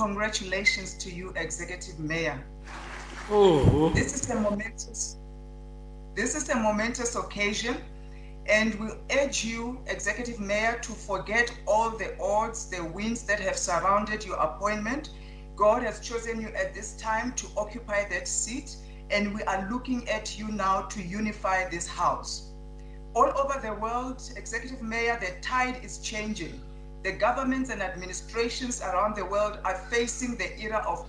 Congratulations to you, Executive Mayor. Oh. This is a momentous occasion, and we urge you, Executive Mayor, to forget all the odds, the winds that have surrounded your appointment. God has chosen you at this time to occupy that seat, and we are looking at you now to unify this house. All over the world, Executive Mayor, the tide is changing. The governments and administrations around the world are facing the era of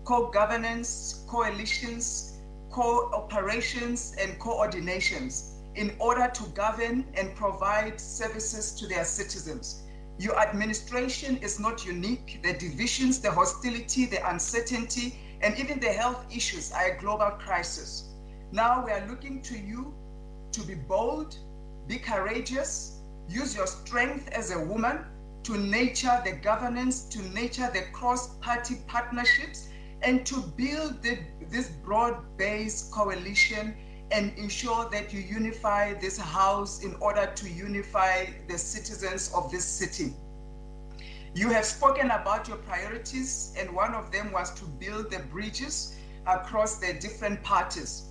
co-governance, coalitions, cooperations, and coordinations in order to govern and provide services to their citizens. Your administration is not unique. The divisions, the hostility, the uncertainty, and even the health issues are a global crisis. Now we are looking to you to be bold, be courageous, use your strength as a woman to nurture the governance, to nurture the cross-party partnerships, and to build this broad-based coalition and ensure that you unify this house in order to unify the citizens of this city. You have spoken about your priorities, and one of them was to build the bridges across the different parties.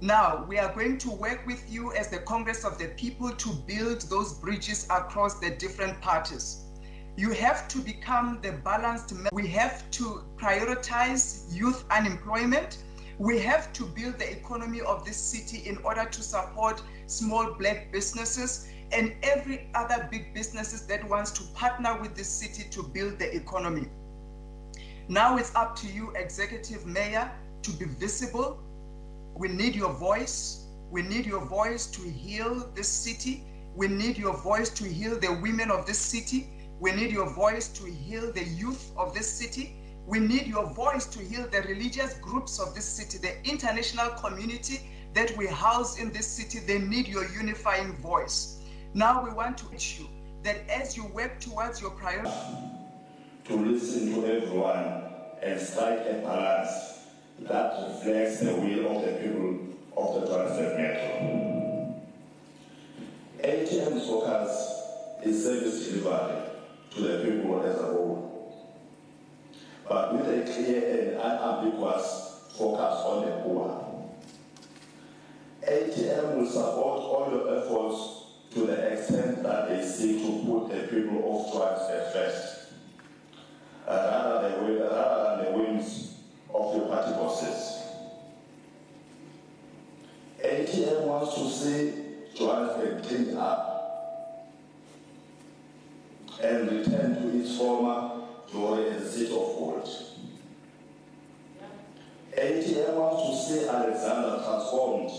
Now, we are going to work with you as the Congress of the People to build those bridges across the different parties. You have to become the balanced man. We have to prioritize youth unemployment. We have to build the economy of this city in order to support small Black businesses and every other big businesses that wants to partner with this city to build the economy. Now it's up to you, Executive Mayor, to be visible. We need your voice. We need your voice to heal this city. We need your voice to heal the women of this city. We need your voice to heal the youth of this city. We need your voice to heal the religious groups of this city, the international community that we house in this city. They need your unifying voice. Now we want to urge you that as you work towards your priority, to listen to everyone and strike a balance that reflects the will of the people of the Johannesburg Metro. ATM's focus is service delivery to the people as a whole, but with a clear and unambiguous focus on the poor. ATM will support all your efforts to the extent that they seek to put the people of Johannesburg first, rather than the whims of your party bosses. ATM wants to see Johannesburg cleaned up and return to its former glory as a city of gold. ATM wants to see Alexandra transformed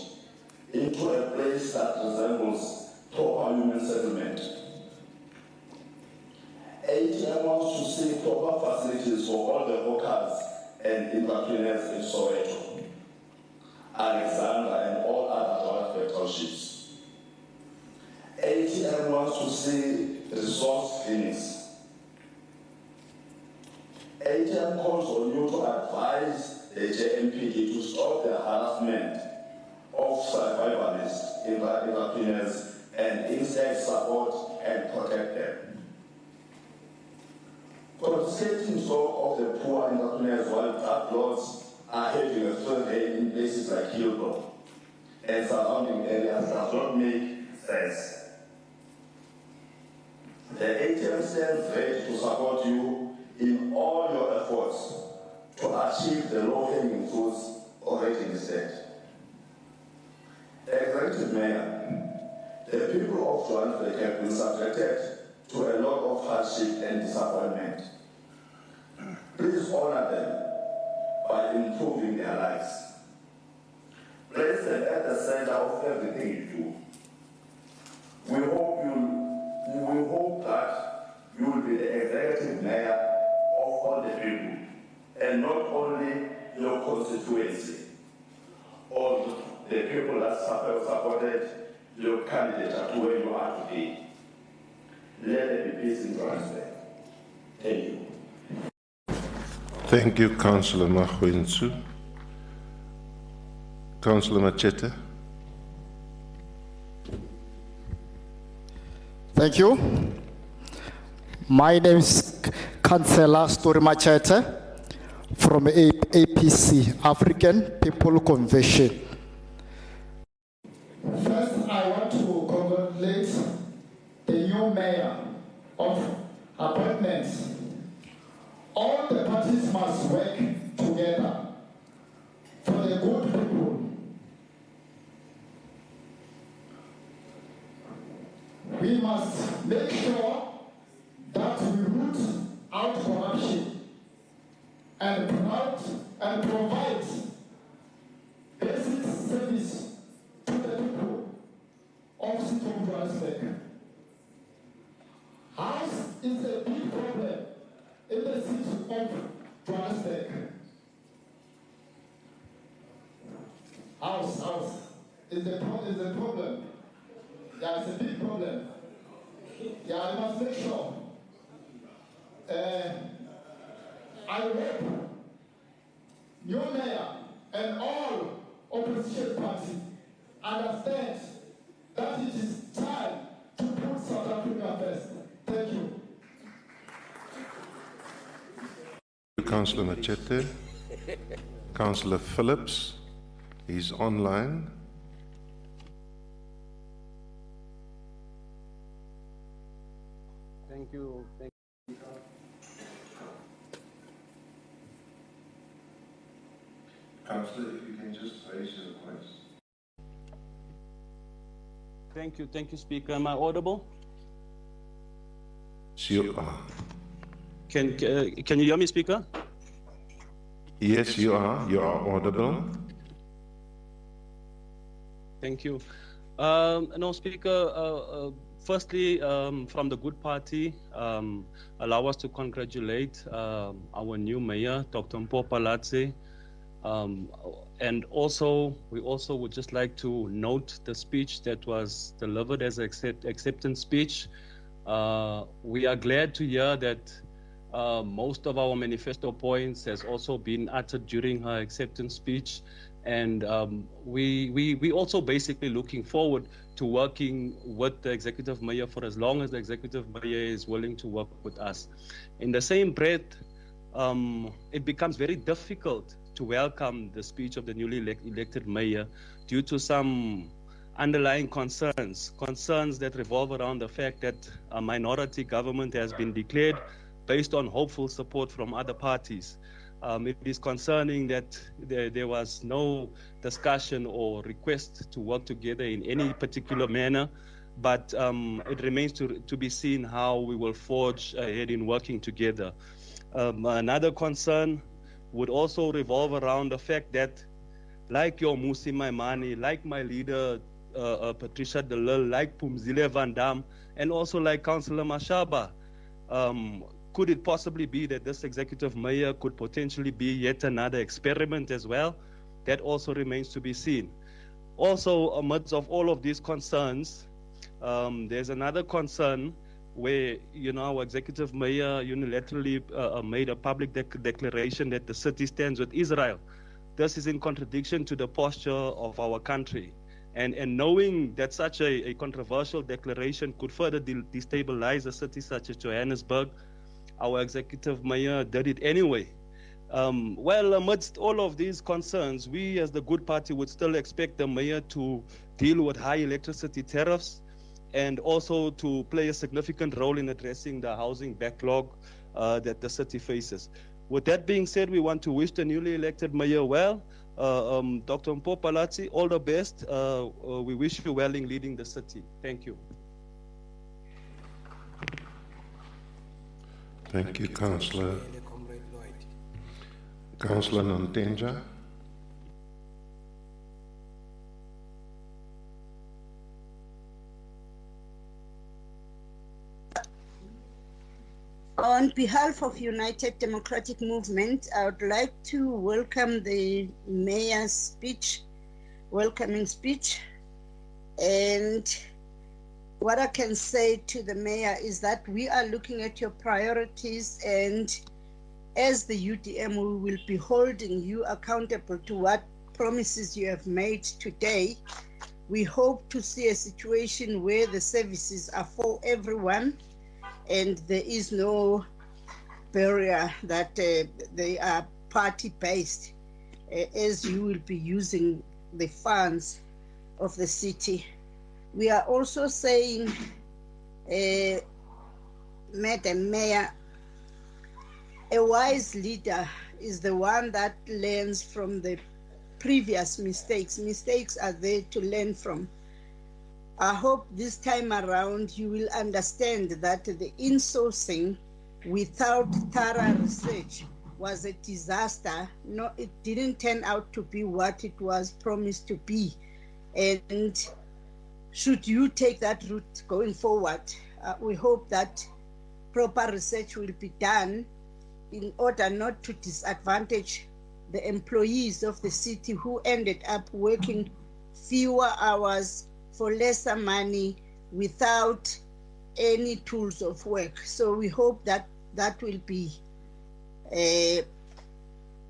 into a place that resembles proper human settlement. ATM wants to see proper facilities for all the workers and entrepreneurs in Soweto, Alexandra, and all other Johannesburg townships. ATM wants to see resource clinics. ATM calls on you to advise the JMPD to stop the harassment of survivalists, entrepreneurs, and instead support and protect them. Confiscating some of the poor entrepreneurs while drug lords are having a field day in places like Hillbrook and surrounding areas does not make sense. The ATM stands ready to support you in all your efforts to achieve the low-hanging fruits already listed. Executive Mayor, the people of Johannesburg have been subjected to a lot of hardship and disappointment. Please honor them by improving their lives. Place them at the center of everything you do. We hope that you will be the executive mayor of all the people, and not only your constituency or the people that supported your candidature to where you are today. Let there be peace in Johannesburg. Thank you. Thank you, Councillor Mahwensu. Councillor Machete. Thank you. My name is Councillor Story Machete from APC, African People Convention. First, I want to congratulate the new mayor of appointments. All the parties must work together for the good people. We must make sure that we root out corruption and provide basic service to the people of City of Johannesburg. House is a big problem in the city of Johannesburg. House is a problem. Yeah, it's a big problem. Yeah, I must make sure. I hope new mayor and all opposition parties understand that it is time to put South Africa first. Thank you. Councillor Machete. Councillor Phillips, he's online. Thank you. Councillor, if you can just raise your voice. Thank you, Speaker. Am I audible? You are. Can you hear me, Speaker? Yes, you are. You are audible. Thank you. No, Speaker, firstly, from the Good Party, allow us to congratulate our new mayor, Dr. Mpho Phalatse. And also, we also would just like to note the speech that was delivered as an acceptance speech. We are glad to hear that most of our manifesto points has also been uttered during her acceptance speech. And we also basically looking forward to working with the executive mayor for as long as the executive mayor is willing to work with us. In the same breath, it becomes very difficult to welcome the speech of the newly elected mayor due to some underlying concerns that revolve around the fact that a minority government has been declared based on hopeful support from other parties. It is concerning that there was no discussion or request to work together in any particular manner, but it remains to be seen how we will forge ahead in working together. Another concern would also revolve around the fact that, like your Musi Maimane, like my leader, Patricia de Lille, like Pumzile Van Dam, and also like Councillor Mashaba, could it possibly be that this executive mayor could potentially be yet another experiment as well? That also remains to be seen. Also, amidst of all of these concerns, there's another concern where, you know, our executive mayor unilaterally made a public declaration that the city stands with Israel. This is in contradiction to the posture of our country. And knowing that such a controversial declaration could further destabilize a city such as Johannesburg, our executive mayor did it anyway. Well, amidst all of these concerns, we as the Good Party would still expect the mayor to deal with high electricity tariffs and also to play a significant role in addressing the housing backlog that the city faces. With that being said, we want to wish the newly elected mayor well. Dr. Mpho Phalatse, all the best. We wish you well in leading the city. Thank you. Thank you, Councillor. Councillor Nantenja. On behalf of United Democratic Movement, I would like to welcome the mayor's speech, welcoming speech. And what I can say to the mayor is that we are looking at your priorities, and as the UDM, we will be holding you accountable to what promises you have made today. We hope to see a situation where the services are for everyone and there is no barrier that they are party-based, as you will be using the funds of the city. We are also saying, Madam Mayor, a wise leader is the one that learns from the previous mistakes. Mistakes are there to learn from. I hope this time around you will understand that the insourcing without thorough research was a disaster. No, it didn't turn out to be what it was promised to be. And should you take that route going forward, we hope that proper research will be done in order not to disadvantage the employees of the city who ended up working fewer hours for lesser money without any tools of work. So we hope that that will be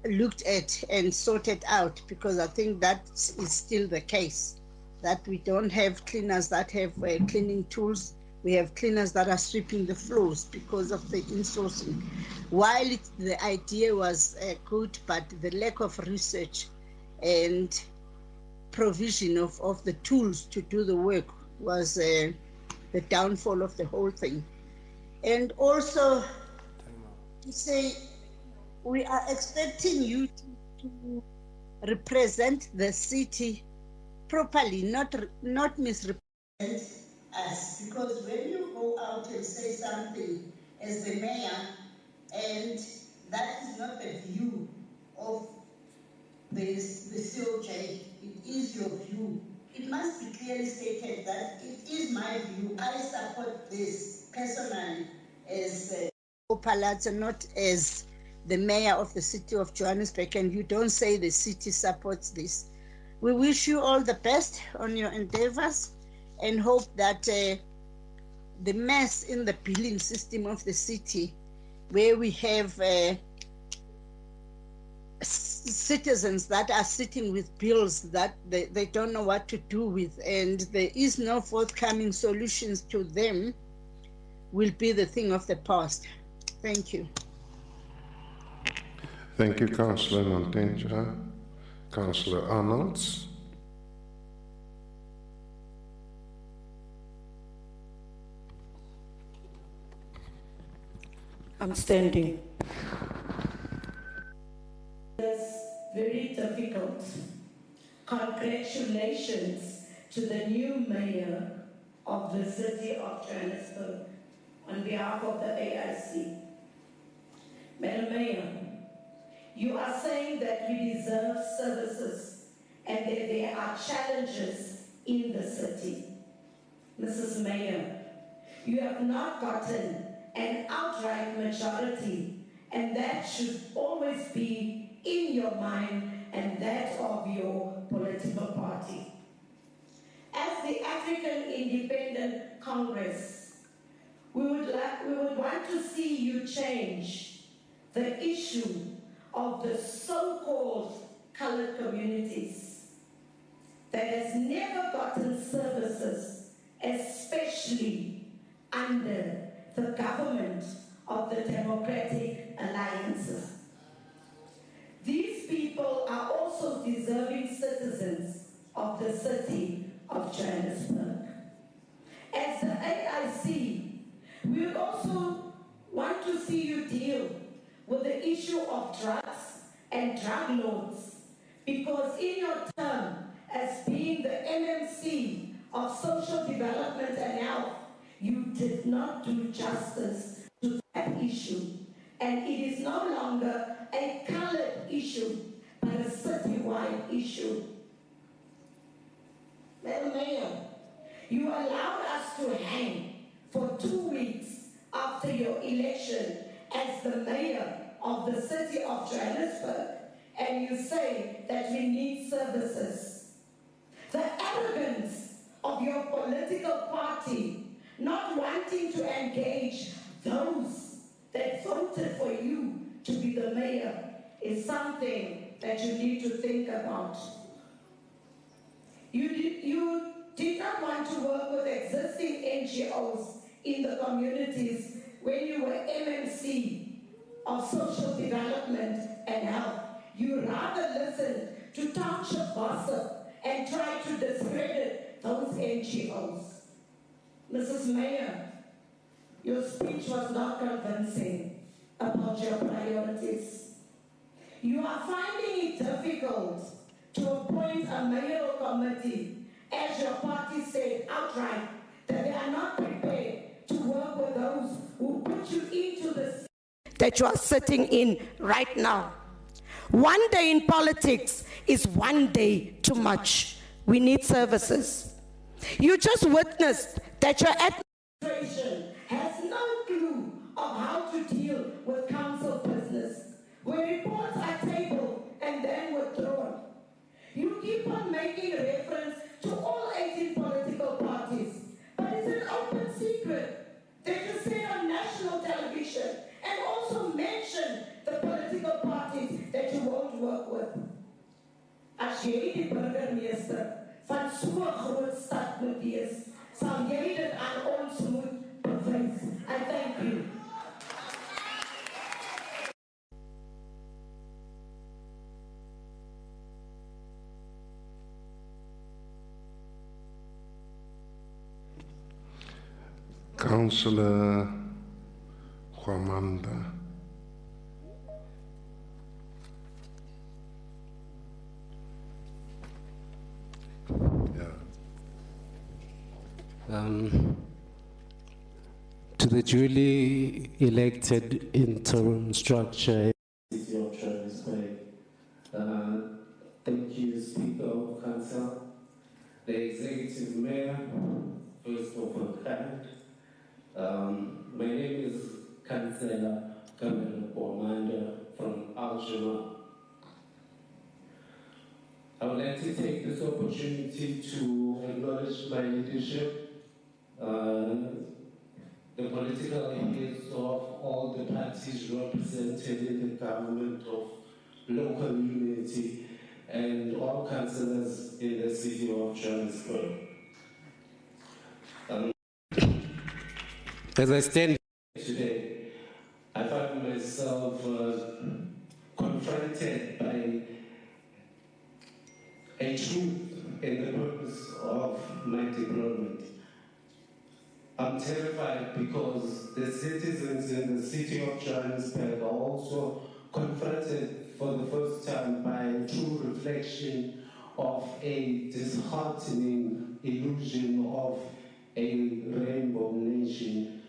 looked at and sorted out, because I think that is still the case, that we don't have cleaners that have cleaning tools. We have cleaners that are sweeping the floors because of the insourcing. While the idea was good, but the lack of research and provision of the tools to do the work was the downfall of the whole thing. And also to say, we are expecting you to represent the city properly, not misrepresent us, because when you go out and say something as the mayor, and that is not the view of the COJ, it is your view. It must be clearly stated that it is my view. I support this personally as Palazzo, not as the mayor of the city of Johannesburg, and you don't say the city supports this. We wish you all the best on your endeavors and hope that the mess in the billing system of the city, where we have citizens that are sitting with bills that they don't know what to do with, and there is no forthcoming solutions to them, will be the thing of the past. Thank you. Thank you, Councillor Nantenja. Councillor Arnolds. I'm standing. It's very difficult. Congratulations to the new mayor of the city of Johannesburg on behalf of the AIC. Madam Mayor, you are saying that we deserve services and that there are challenges in the city. Mrs. Mayor, you have not gotten an outright majority, and that should always be in your mind and that of your political party. As the African Independent Congress, we would want to see you change the issue of the so-called colored communities that has never gotten services, especially under the government of the Democratic Alliances. These people are also deserving citizens of the city of Johannesburg. As the AIC, we would also want to see you deal with the issue of drugs and drug lords, because in your term as being the MMC of Social Development and Health, you did not do justice to that issue. And it is no longer a colored issue, but a citywide issue. Madam Mayor, you allowed us to hang for 2 weeks after your election as the mayor of the city of Johannesburg, and you say that we need services. The arrogance of your political party not wanting to engage those that voted for you to be the mayor is something that you need to think about. You did not want to work with existing NGOs in the communities when you were MMC of social development and health. You rather listen to township gossip and try to discredit those NGOs. Mrs. Mayor, your speech was not convincing about your priorities. You are finding it difficult to appoint a mayoral committee, as your party said outright that they are not prepared to work with those who put you into the seat that you are sitting in right now. One day in politics is one day too much. We need services. You just witnessed that your administration has no clue of how to deal with council business, where reports are tabled and then withdrawn. You keep on making reference to all 18 political parties, but it's an open secret. They just say on national television and also mention the political parties that you won't work with. As jy die burgemeester van so 'n groot stad moet wees, sal jy dit aan ons moet bewys. I thank you. Councillor Kwamanda. To the duly elected interim structure City of Johannesburg. Thank you, Speaker of Council, the Executive Mayor, first of all, my name is Councillor Kamela Kwamanda from Algebra. I would like to take this opportunity to acknowledge my leadership, the political heads of all the parties represented in the government of local unity, and all councillors in the city of Johannesburg. As I stand here today, I find myself confronted by a truth in the purpose of my deployment. I'm terrified because the citizens in the city of Johannesburg are also confronted for the first time by a true reflection of a disheartening illusion of a rainbow nation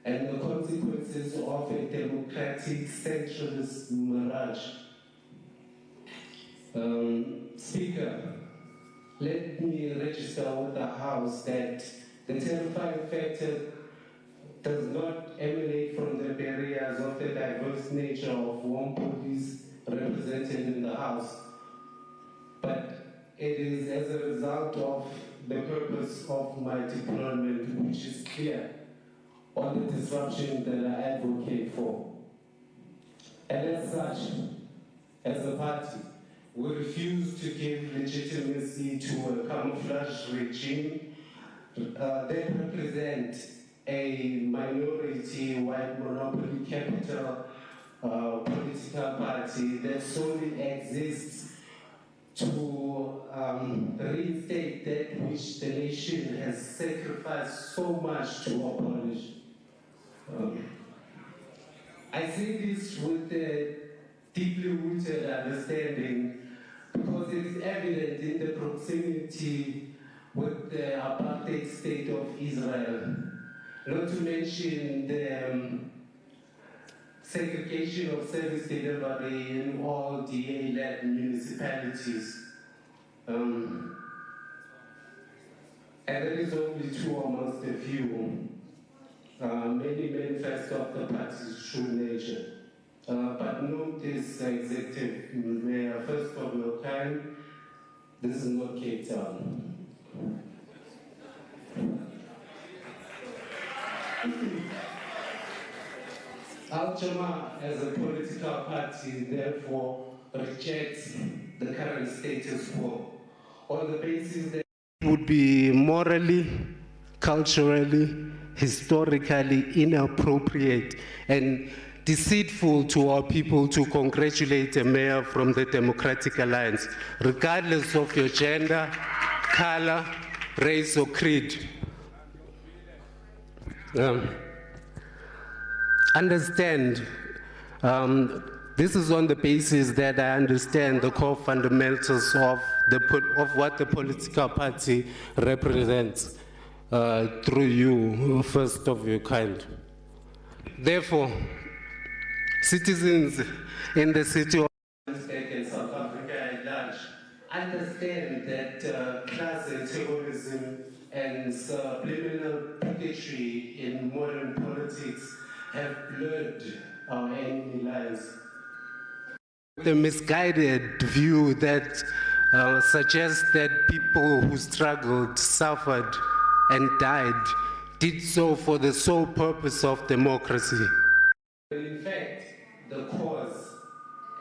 and the consequences of a democratic centralist mirage. Speaker, let me register with the House that the terrifying factor does not emanate from the barriers of the diverse nature of one police represented in the House, but it is as a result of the purpose of my deployment, which is clear on the disruption that I advocate for. And as such, as a party, we refuse to give legitimacy to a camouflage regime that represent a minority white monopoly capital political party that solely exists to reinstate that which the nation has sacrificed so much to abolish. I say this with a deeply rooted understanding because it is evident in the proximity with the apartheid state of Israel, not to mention the segregation of service delivery in all DA-led municipalities. And that is only two amongst a few. Many manifest of the party's true nature. But note this, Executive Mayor, first of your kind, this is not Cape Town. Al-Jama as a political party therefore rejects the current status quo on the basis that it would be morally, culturally, historically inappropriate and deceitful to our people to congratulate a mayor from the Democratic Alliance, regardless of your gender, color, race, or creed. Understand, this is on the basis that I understand the core fundamentals of what the political party represents through you, first of your kind. Therefore, citizens in the city of Johannesburg and South Africa at large understand that class antagonism and subliminal bigotry in modern politics have blurred our enemy lives. The misguided view that suggests that people who struggled, suffered, and died did so for the sole purpose of democracy. In fact, the cause,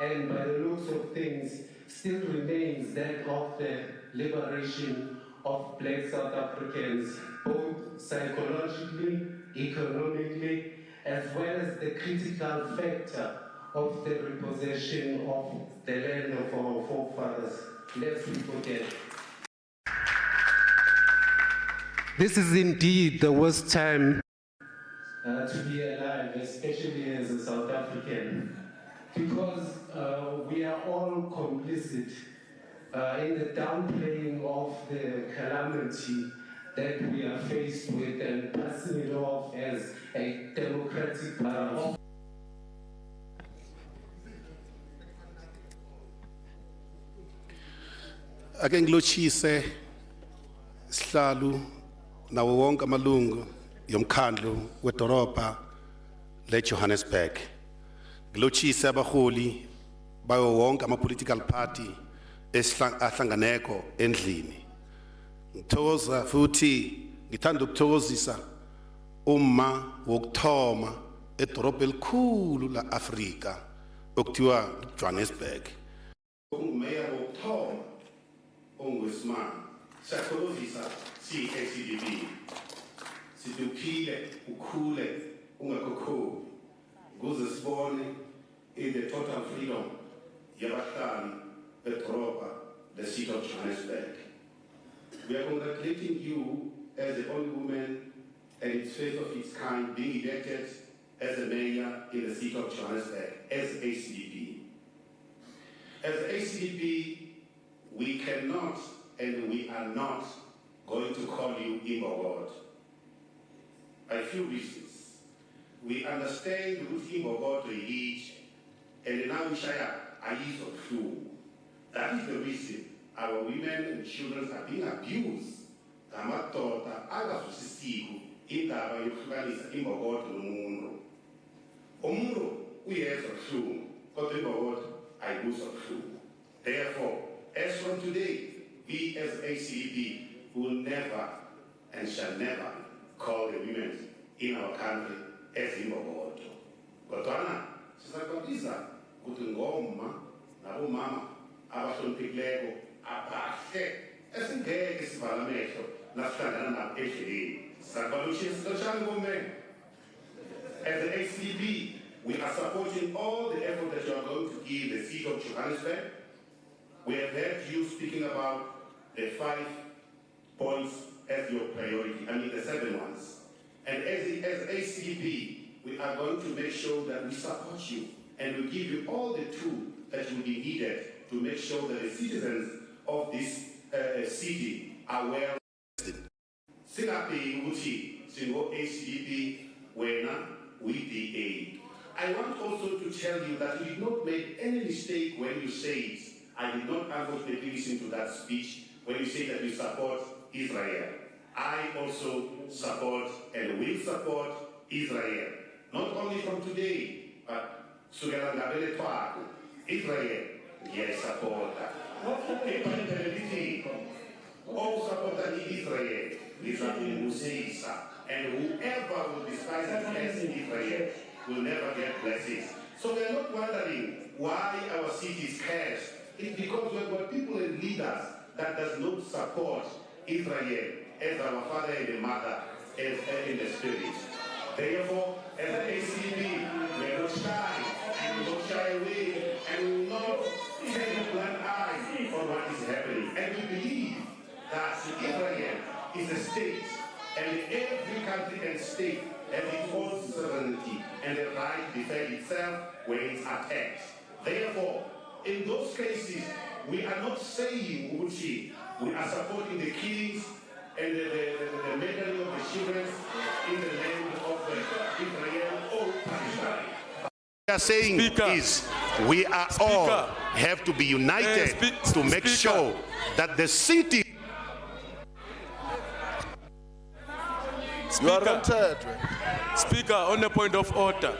and by the looks of things, still remains that of the liberation of Black South Africans, both psychologically, economically, as well as the critical factor of the repossession of the land of our forefathers, lest we forget. This is indeed the worst time to be alive, especially as a South African, because we are all complicit in the downplaying of the calamity that we are faced with and passing it off as a democratic power. Ake ngilotshise sihlalu nawo wonke amalungu yomkhandlu wedorobha leJohannesburg. Ngilotshise abaholi bayo wonke ama-political party ahlanganeko endlini. Ngithokoza futhi ngithanda ukuthokozisa umma wokuthoma edorobha elikhulu la Afrika okuthiwa Johannesburg. Ungumeya wokuthoma onguwesimanga. Siyathokozisa si-ACDB. Sithi uphile ukhule ungakhokhobi ukuze sibone in the total freedom yabahlali bedorobha the city of Johannesburg. We are congratulating you as the only woman and its first of its kind being elected as a mayor in the city of Johannesburg as ACDB. As ACDB, we cannot and we are not going to call you Imbogod. By few reasons. We understand what Imbogod is, and now we share eyes of flu. That is the reason our women and children are being abused. Kamatota agazusisiku indaba yokuhlukanisa Imbogod nomuntu. Umuntu uyezwa flu, kodwa Imbogod ayibuzwa flu. Therefore, as from today, we as ACDB will never and shall never call the women in our country as Imbogod. Kodwana sizakwabisa ukuthi ngoma nabomama abahloniphekileko abahle esingeke sivala amehlo nasihlangana nabo endleleni. Sizakwabisa bommen. As the ACDB, we are supporting all the effort that you are going to give the city of Johannesburg. We have heard you speaking about the 5 points as your priority, the 7 ones. And as ACDB, we are going to make sure that we support you and we give you all the tools that will be needed to make sure that the citizens of this city are well invested. Singapi Uti, Singo ACDB, Wena, with the aid. I want also to tell you that you did not make any mistake when you said, I did not unfortunately listen to that speech when you say that you support Israel. I also support and will support Israel. Not only from today, but Israel, yes, support. All support Israel, and whoever will despise against Israel will never get blessings. So we are not wondering why our city is cursed. It's because we have got people and leaders that does not support Israel as our father and the mother as in the spirit. Therefore, as an ACB, we are not shy and every country and state has its own sovereignty and the right to defend itself when it's attacked. Therefore, in those cases, we are not saying, Uchi, we are supporting the killings and the murdering of the children in the land of Israel or Palestine. What we are saying is we are all have to be united to make sure that the city. You are rented. Speaker, on a point of order.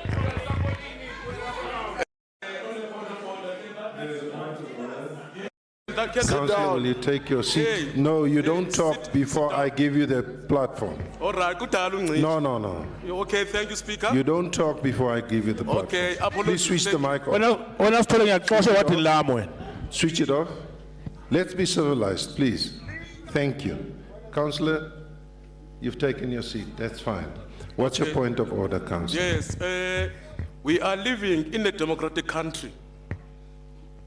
Councillor, will you take your seat? Hey. No, you don't talk before I give you the platform. All right, No, no, no. okay, thank you, Speaker. You don't talk before I give you the platform. Okay, Please switch the mic off. Switch it off. Let's be civilized, please. Thank you. Councillor, you've taken your seat. That's fine. What's your point of order, Councillor? Yes, we are living in a democratic country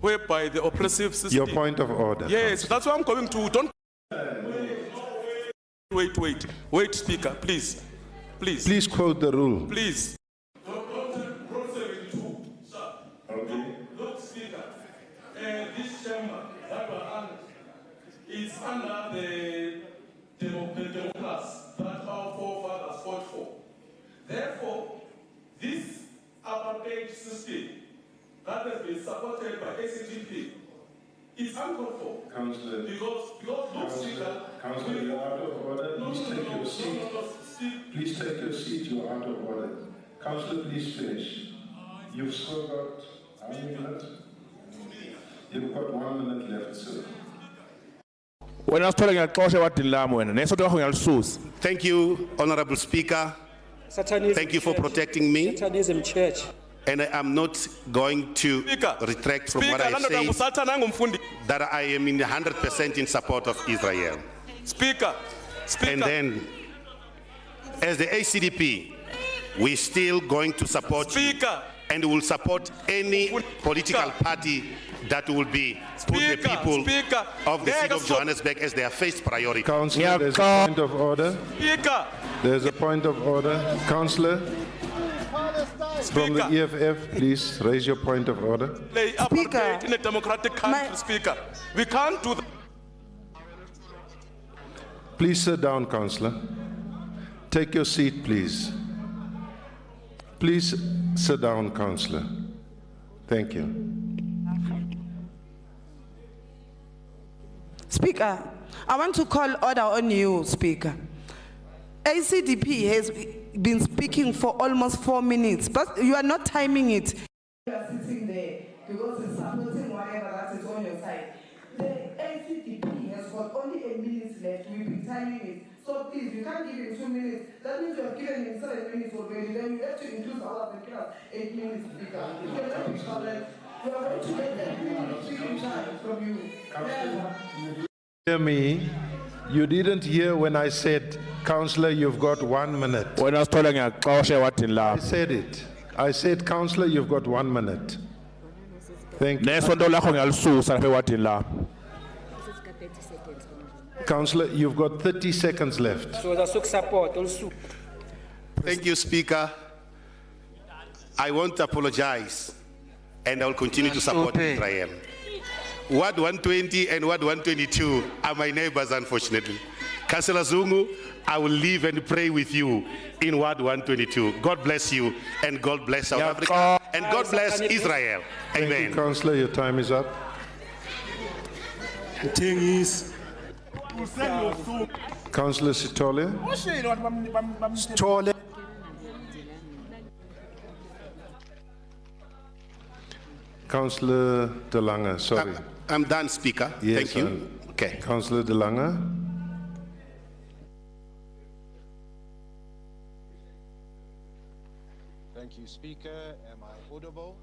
whereby the oppressive system. Your point of order. Yes, that's what I'm going to. Don't. Wait, Speaker, please. Please. Please quote the rule. Please. This chamber that we're under is under the democracy that our forefathers fought for. Therefore, this apartheid system that has been supported by ACTP is uncalled for. Councillor, because Councillor, you're out of order. Please take your seat. Please take your seat. You're out of order. Councillor, please finish. You've still got how many minutes? You've got 1 minute left, sir. Thank you, Honorable Speaker. Thank you for protecting me. And I am not going to retract from what I say, that I am in 100% in support of Israel. Speaker. And then, as the ACDP, we're still going to support you, and will support any political party that will be put the people of the city of Johannesburg as their first priority. Councillor, there's a point of order. There's a point of order. Councillor, from the EFF, please raise your point of order. Speaker, in a democratic country, Speaker, we can't do that. Please sit down, Councillor. Take your seat, please. Please sit down, Councillor. Thank you. Speaker, I want to call order on you, Speaker. ACDP has been speaking for almost 4 minutes, but you are not timing it. You are sitting there because it's supporting whatever that is on your side. The ACDP has got only 8 minutes left. We've been timing it. So please, you can't give him 2 minutes. That means you have given him 7 minutes already. Then you have to include all of the class 8 minutes, Speaker. You cannot be correct. You are going to get that 3 minutes speaking time from you. Hear me. You didn't hear when I said, Councillor, you've got 1 minute. I said it. I said, Councillor, you've got 1 minute. Thank you. Councillor, you've got 30 seconds left. Thank you, Speaker. I won't apologize, and I will continue to support Israel. Ward 120 and Ward 122 are my neighbors, unfortunately. Councillor Zungu, I will live and pray with you in Ward 122. God bless you, and God bless South Africa, and God bless Israel. Amen. Thank you, Councillor. Your time is up. The thing is, Councillor Sitole. Councillor De Lange, sorry. I'm done, Speaker. Yes, thank you. Okay. Councillor De Lange. Thank you, Speaker. Am I audible?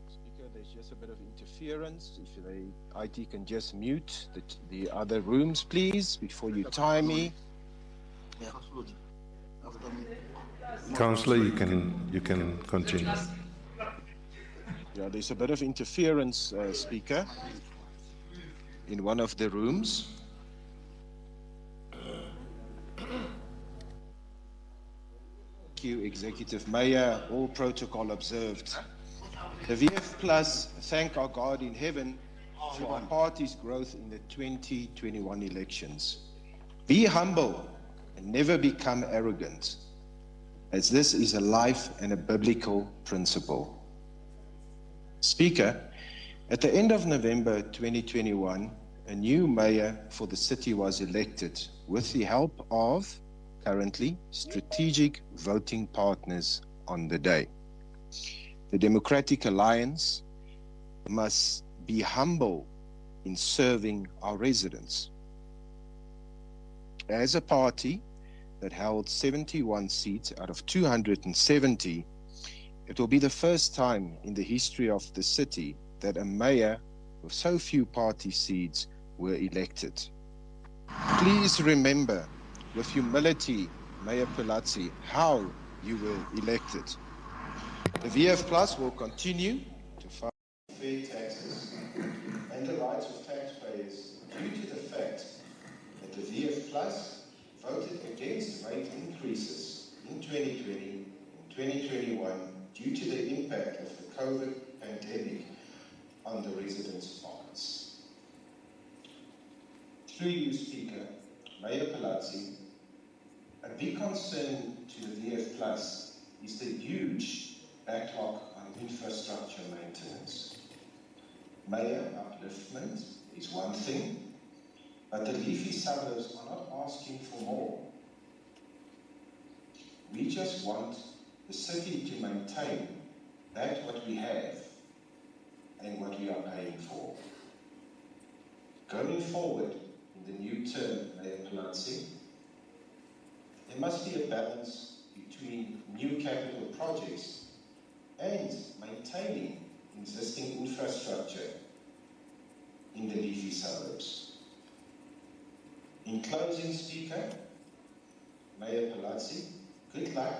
Speaker, there's just a bit of interference. If the IT can just mute the other rooms, please, before you time me. Councillor, you can continue. Yeah, there's a bit of interference, Speaker, in one of the rooms. Thank you, Executive Mayor. All protocol observed. The VF Plus thank our God in heaven for our party's growth in the 2021 elections. Be humble and never become arrogant, as this is a life and a biblical principle. Speaker, at the end of November 2021, a new mayor for the city was elected with the help of currently strategic voting partners on the day. The Democratic Alliance must be humble in serving our residents. As a party that held 71 seats out of 270, it will be the first time in the history of the city that a mayor with so few party seats were elected. Please remember with humility, Mayor Palazzi, how you were elected. The VF Plus will continue to fight fair taxes and the rights of taxpayers due to the fact that the VF Plus voted against rate increases in 2020 and 2021 due to the impact of the COVID pandemic on the residents' pockets. Through you, Speaker, Mayor Palazzi, a big concern to the VF Plus is the huge backlog on infrastructure maintenance. Mayor upliftment is one thing, but the leafy suburbs are not asking for more. We just want the city to maintain that what we have and what we are paying for. Going forward in the new term, Mayor Palazzi, there must be a balance between new capital projects and maintaining existing infrastructure in the leafy suburbs. In closing, Speaker, Mayor Palazzi, good luck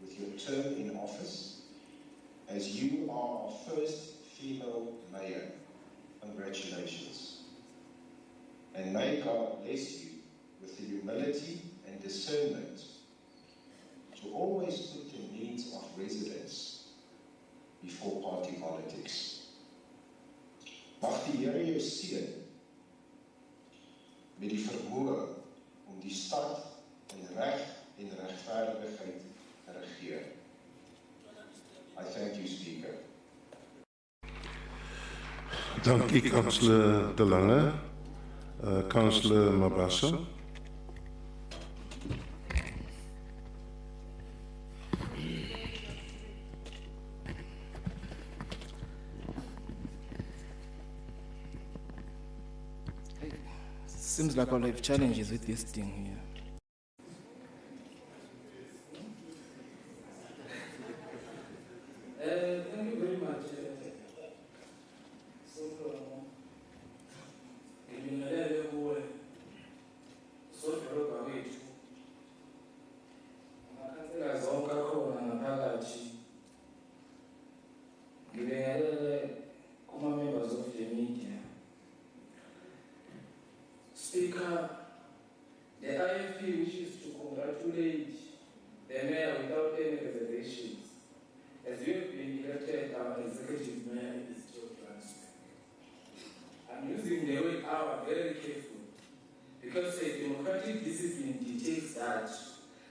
with your term in office as you are our first female mayor. Congratulations. And may God bless you with the humility and discernment to always put the needs of residents before party politics. Mag die Here jou seën met die vermoë om die stad in reg en regverdigheid te regeer. I thank you, Speaker. Dankie, Councillor De Lange. Councillor Mabasa. Seems like I'll have challenges with this thing here. Thank you very much. Speaker, the IFP wishes to congratulate the mayor without any reservations, as you have been elected our executive mayor in the city of Johannesburg. I'm using the word "our" very carefully, because a democratic discipline dictates that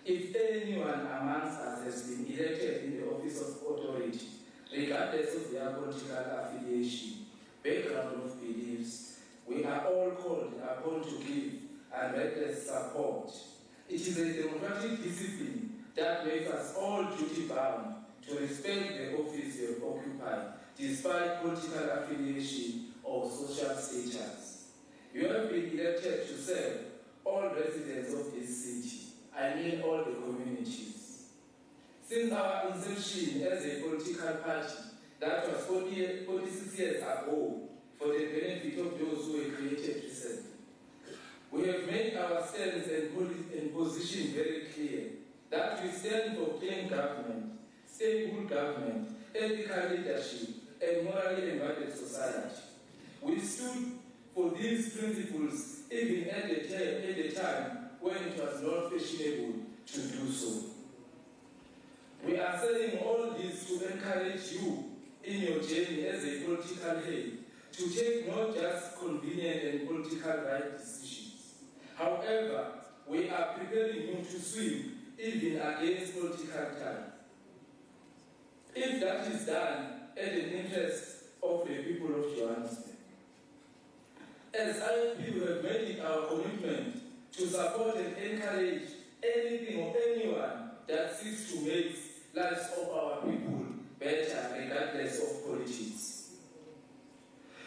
if anyone amongst us has been elected in the office of authority, regardless of their political affiliation, background of beliefs, we are all called upon to give unrelentless support. It is a democratic discipline that makes us all duty-bound to respect the office you have occupied, despite political affiliation or social status. You have been elected to serve all residents of this city, I mean all the communities. Since our inception as a political party, that was 46 years ago, for the benefit of those who were created recently, we have made our stance and position very clear that we stand for clean government, stable government, ethical leadership, and morally embodied society. We stood for these principles even at the time when it was not fashionable to do so. am saying all this to encourage you in your journey as a political head to take not just convenient and political right decisions. However, we are preparing you to swim even against political time. If that is done at the interest of the people of Johannesburg. As IFP, we have made it our commitment to support and encourage anything or anyone that seeks to make lives of our people better regardless of politics.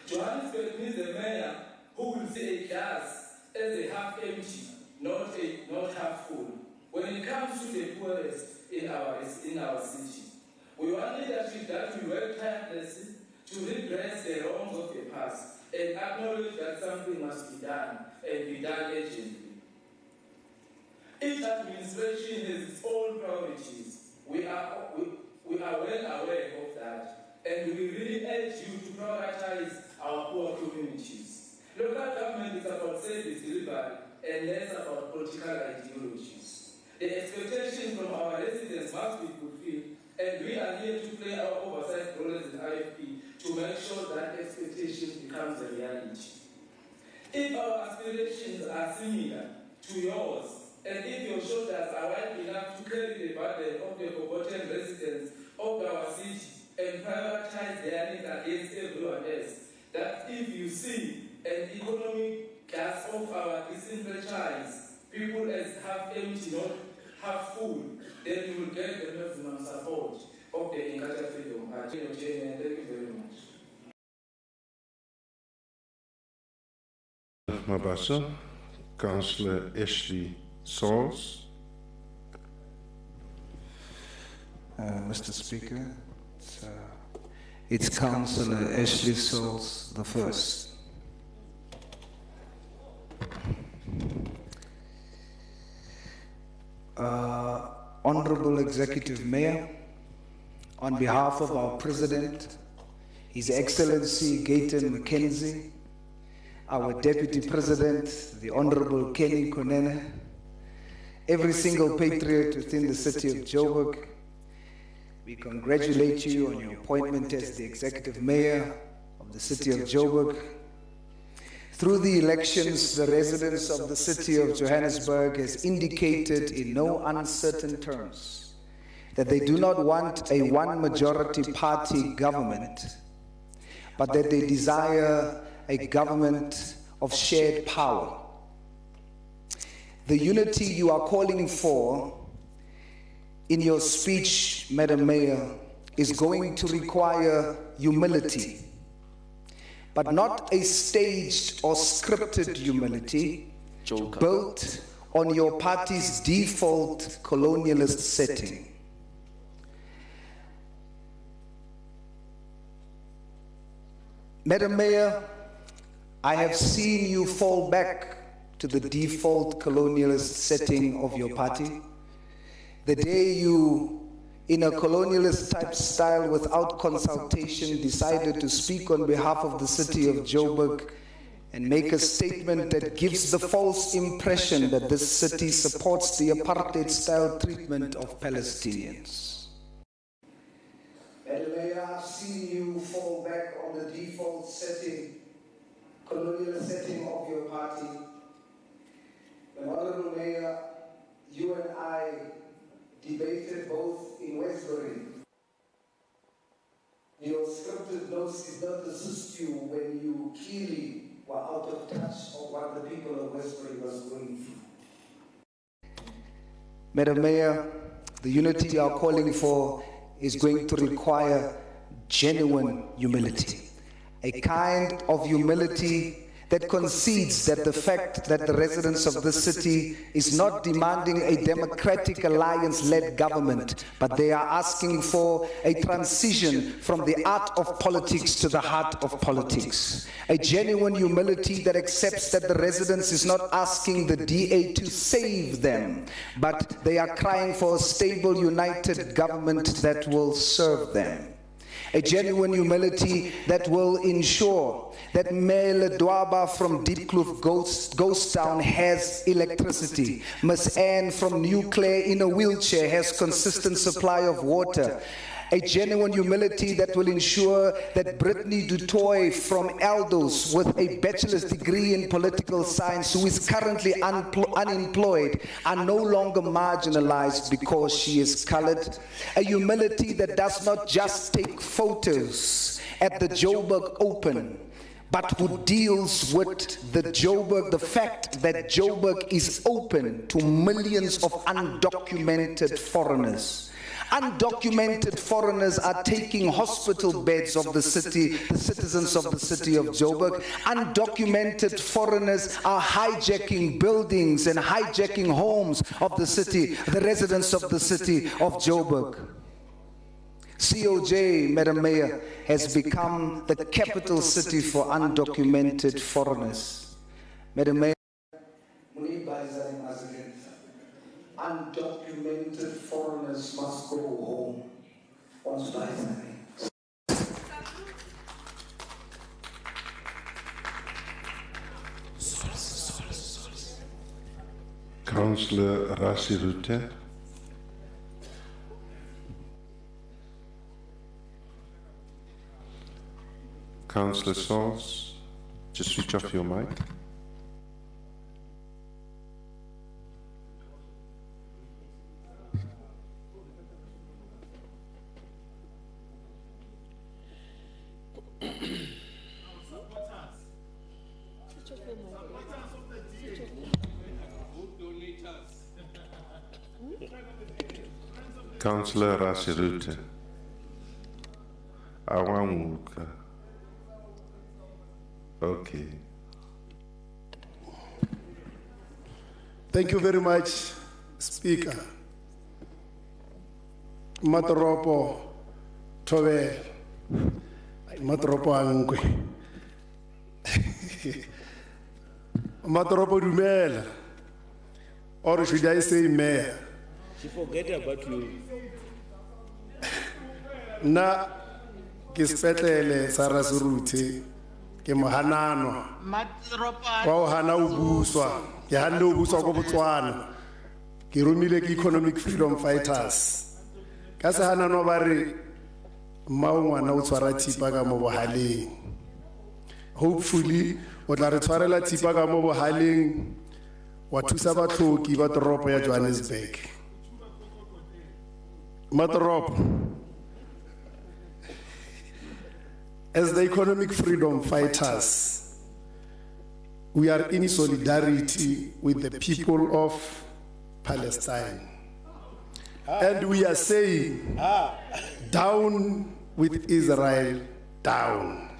Johannesburg needs a mayor who will see a glass as a half empty, not half full. When it comes to the poorest in our city, we want leadership that will work tirelessly to redress the wrongs of the past and acknowledge that something must be done and be done urgently. Each administration has its own priorities. We are well aware of that, and we really urge you to prioritize our poor communities. Local government is about service delivery and less about political ideologies. The expectations from our residents must be fulfilled, and we are here to play our oversight role as an IFP to make sure that expectation becomes a reality. If our aspirations are similar to yours, and if your shoulders are wide enough to carry the burden of the forgotten residents of our city and prioritize their needs against everyone else, that if you see an economic glass of our disenfranchised people as half empty, not half full, then you will get the maximum support of the Inkatha Freedom Party. Thank you very much. Mabasa, Councillor Ashley Sauls. Mr. Speaker, it's Councillor Ashley Sauls the first. Honorable Executive Mayor, on behalf of our President, His Excellency Gayton Mackenzie, our Deputy President, the Honorable Kenny Konene, every single patriot within the city of Joburg, we congratulate you on your appointment as the Executive Mayor of the city of Joburg. Through the elections, the residents of the city of Johannesburg has indicated in no uncertain terms that they do not want a one-majority party government, but that they desire a government of shared power. The unity you are calling for in your speech, Madam Mayor, is going to require humility, but not a staged or scripted humility built on your party's default colonialist setting. Madam Mayor, I have seen you fall back to the default colonialist setting of your party. The day you, in a colonialist type style without consultation, decided to speak on behalf of the city of Joburg and make a statement that gives the false impression that this city supports the apartheid style treatment of Palestinians. Madam Mayor, I've seen you fall back on the default setting, colonial setting of your party. And Honorable Mayor, you and I debated both in Westbury. Your scripted notes did not assist you when you clearly were out of touch of what the people of Westbury was going through. Madam Mayor, the unity you are calling for is going to require genuine humility. A kind of humility that concedes that the fact that the residents of this city is not demanding a democratic alliance-led government, but they are asking for a transition from the art of politics to the heart of politics. A genuine humility that accepts that the residents is not asking the DA to save them, but they are crying for a stable, united government that will serve them. A genuine humility that will ensure that Mele Dwaba from Deep Kloof Ghost Town has electricity. Miss Anne from New Clare in a wheelchair has consistent supply of water. A genuine humility that will ensure that Brittany Dutoy from Eldos with a bachelor's degree in political science who is currently unemployed are no longer marginalized because she is colored. A humility that does not just take photos at the Joburg Open, but who deals with the fact that Joburg is open to millions of undocumented foreigners. Undocumented foreigners are taking hospital beds of the city, the citizens of the city of Joburg. Undocumented foreigners are hijacking buildings and hijacking homes of the city, the residents of the city of Joburg. COJ, Madam Mayor, has become the capital city for undocumented foreigners. Madam Mayor, undocumented foreigners must go home. Councillor Rasirute. Councillor Sauce, just switch off your mic. Councillor Rasirute. Awamuka. Okay. Thank you very much, Speaker. Matoropo Tove. Matoropo Angwe. Matoropo Dumela. Or should I say mayor? She forget about you. Na kispetlele Sarasuruti ke mohanano wa hana ubuswa ke hande ubuswa go Botswana ke romile ke economic freedom fighters ka se hanano ba re maungwana o tshwara thipa ka mo bohaleng. Hopefully o tla re tshwarela thipa ka mo bohaleng wa thusa batloki ba toropo ya Johannesburg. Matoropo, as the economic freedom fighters, we are in solidarity with the people of Palestine. And we are saying, down with Israel, down.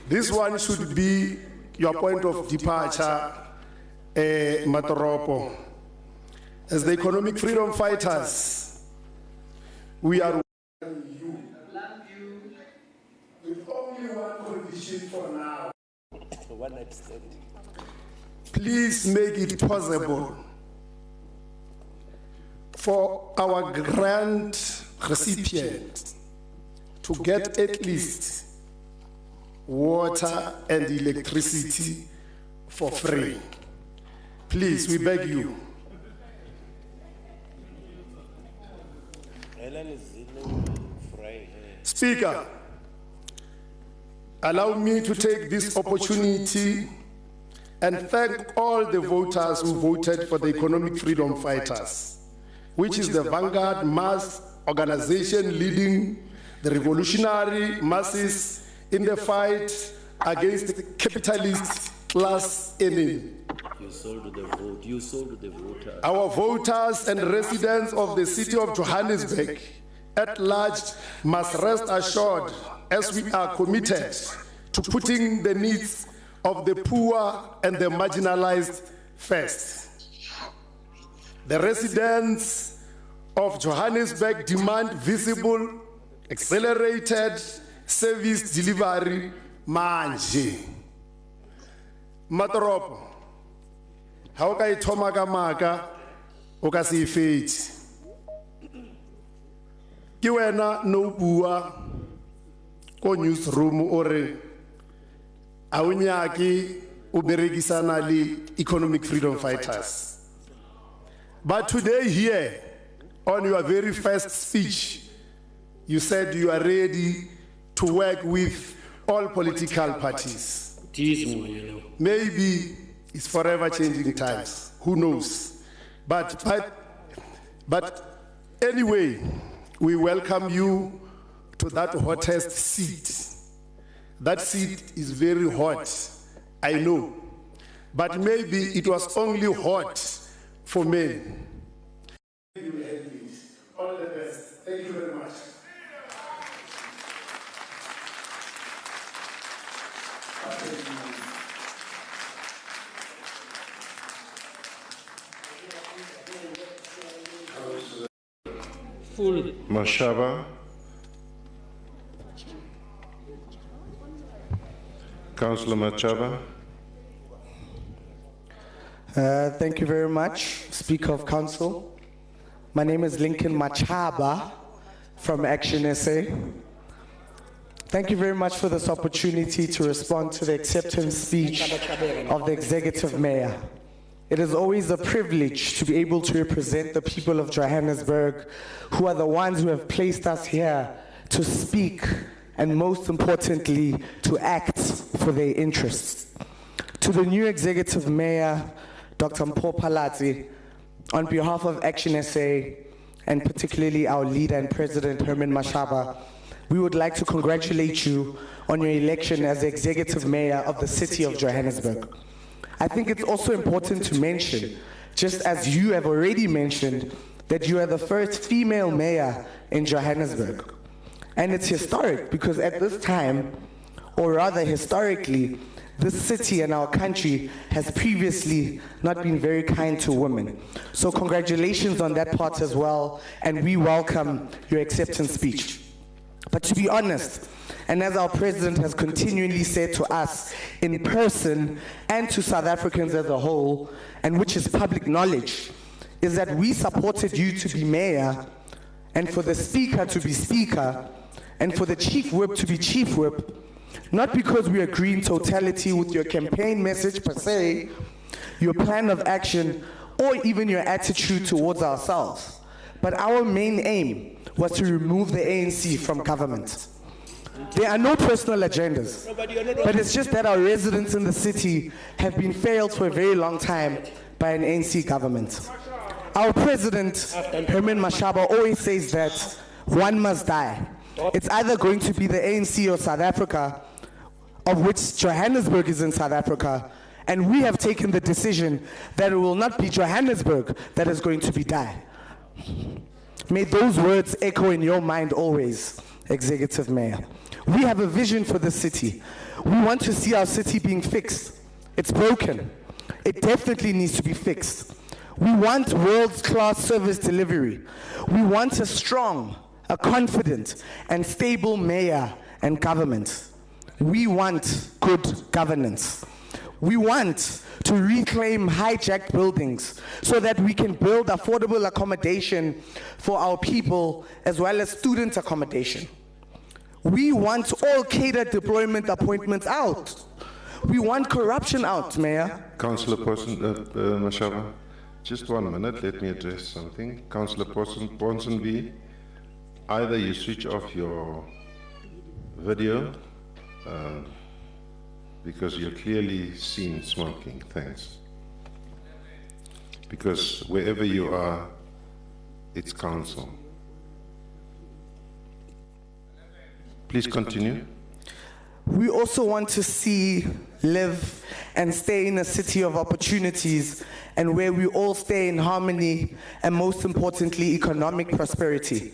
This one should be your point of departure, Matoropo. As the economic freedom fighters, we are you with only one condition for now. Please make it possible for our grant recipient to get at least water and electricity for free. Please, we beg you. Speaker, allow me to take this opportunity and thank all the voters who voted for the economic freedom fighters, which is the vanguard mass organization leading the revolutionary masses in the fight against the capitalist class enemy. You sold the vote. You sold the voters. Our voters and residents of the city of Johannesburg at large must rest assured, as we are committed to putting the needs of the poor and the marginalized first. The residents of Johannesburg demand visible, accelerated service delivery manje. Matoropo, how ka ithoma ka maka o ka se ifetse. Ki wena no bua ko newsroom ore awunyaki uberegisana li economic freedom fighters. But today here, on your very first speech, you said you are ready to work with all political parties. Maybe it's forever changing times, who knows? But anyway, we welcome you to that hottest seat. That seat is very hot, I know. But maybe it was only hot for men. All the best. Thank you very much. Mashaba. Councillor Machaba. Thank you very much, Speaker of Council. My name is Lincoln Machaba from Action SA. Thank you very much for this opportunity to respond to the acceptance speech of the Executive Mayor. It is always a privilege to be able to represent the people of Johannesburg, who are the ones who have placed us here to speak and, most importantly, to act for their interests. To the new Executive Mayor, Dr. Mpho Phalatse, on behalf of Action SA, and particularly our leader and president, Herman Mashaba, we would like to congratulate you on your election as the Executive Mayor of the city of Johannesburg. I think it's also important to mention, just as you have already mentioned, that you are the first female mayor in Johannesburg. And it's historic because at this time, or rather historically, this city and our country has previously not been very kind to women. So congratulations on that part as well, and we welcome your acceptance speech. But to be honest, and as our president has continually said to us in person and to South Africans as a whole, and which is public knowledge, is that we supported you to be mayor, and for the speaker to be speaker, and for the chief whip to be chief whip, not because we agree in totality with your campaign message per se, your plan of action, or even your attitude towards ourselves, but our main aim was to remove the ANC from government. There are no personal agendas, but it's just that our residents in the city have been failed for a very long time by an ANC government. Our president, Herman Mashaba, always says that one must die. It's either going to be the ANC or South Africa, of which Johannesburg is in South Africa, and we have taken the decision that it will not be Johannesburg that is going to be die. May those words echo in your mind always, Executive Mayor. We have a vision for the city. We want to see our city being fixed. It's broken. It definitely needs to be fixed. We want world-class service delivery. We want a strong, a confident, and stable mayor and government. We want good governance. We want to reclaim hijacked buildings so that we can build affordable accommodation for our people as well as student accommodation. We want all catered deployment appointments out. We want corruption out, Mayor. Councillor Mashaba, just 1 minute, let me address something. Councillor Ponsonby, either you switch off your video, because you're clearly seen smoking. Thanks. Because wherever you are, it's council. Please continue. We also want to see, live, and stay in a city of opportunities and where we all stay in harmony and, most importantly, economic prosperity.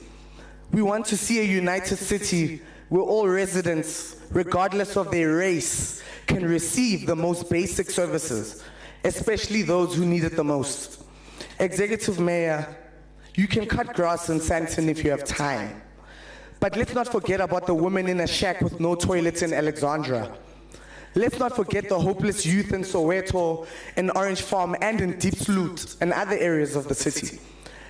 We want to see a united city where all residents, regardless of their race, can receive the most basic services, especially those who need it the most. Executive Mayor, you can cut grass in Sandton if you have time. But let's not forget about the woman in a shack with no toilets in Alexandra. Let's not forget the hopeless youth in Soweto, in Orange Farm, and in Deep Sloot, and other areas of the city.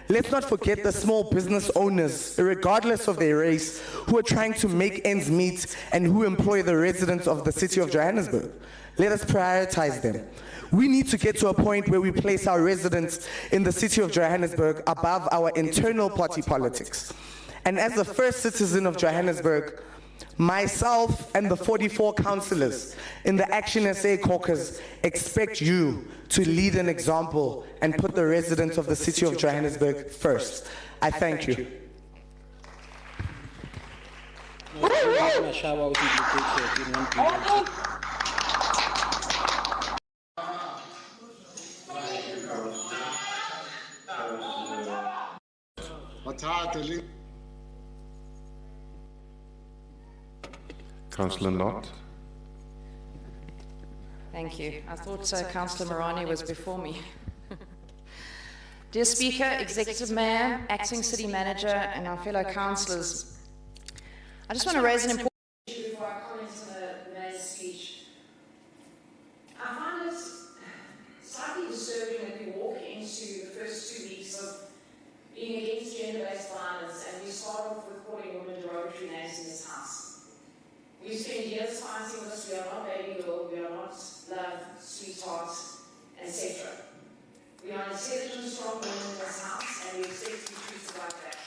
let's not forget the small business owners, regardless of their race, who are trying to make ends meet and who employ the residents of the city of Johannesburg. Let us prioritize them. We need to get to a point where we place our residents in the city of Johannesburg above our internal party politics. And as the first citizen of Johannesburg, myself and the 44 councillors in the Action SA caucus expect you to lead an example and put the residents of the city of Johannesburg first. I thank you. Councillor Knott. Thank you. I thought Councillor Marani was before me. Dear Speaker, Executive Mayor, Acting City Manager, and our fellow councillors, I just want to raise an important issue before I comment on the Mayor's speech. I find it slightly disturbing that we walk into the first 2 weeks of being against gender-based violence and we start off with calling women derogatory names in this House. We spend years fighting this. We are not baby girl, we are not love, sweetheart, etc. We are intelligent, strong women in this House, and we expect to be treated like that.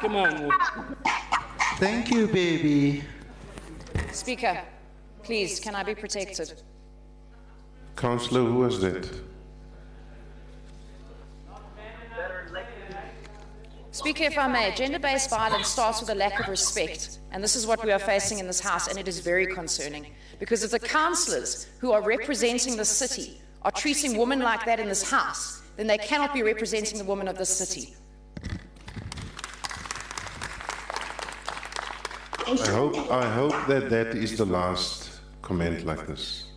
Come on. Thank you, baby. Speaker, please, can I be protected? Councillor, who was that? Speaker, if I may, gender-based violence starts with a lack of respect, and this is what we are facing in this House, and it is very concerning. Because if the councillors who are representing the city are treating women like that in this House, then they cannot be representing the women of this city. I hope that that is the last comment like this.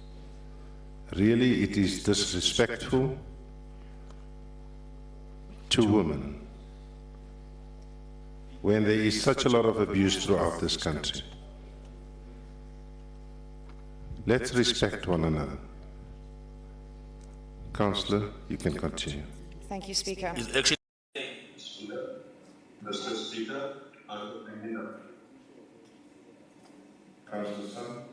Really, it is disrespectful to women when there is such a lot of abuse throughout this country. Let's respect one another. Councillor, you can continue. Thank you, Speaker. Mr. Speaker, I will bring it up. Councillor Sun.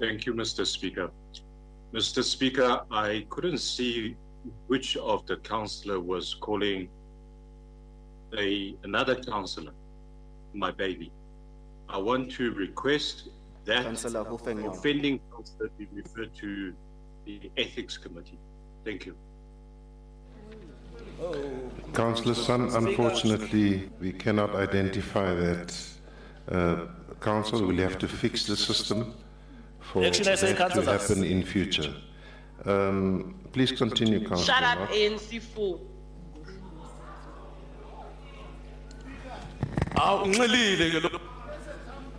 Thank you, Mr. Speaker. Mr. Speaker, I couldn't see which of the councillor was calling another councillor my baby. I want to request that offending councillor be referred to the Ethics Committee. Thank you. Councillor Sun, unfortunately, we cannot identify that. Council will have to fix the system for that to happen in future. Please continue, Councillor. Shut up, ANC fool.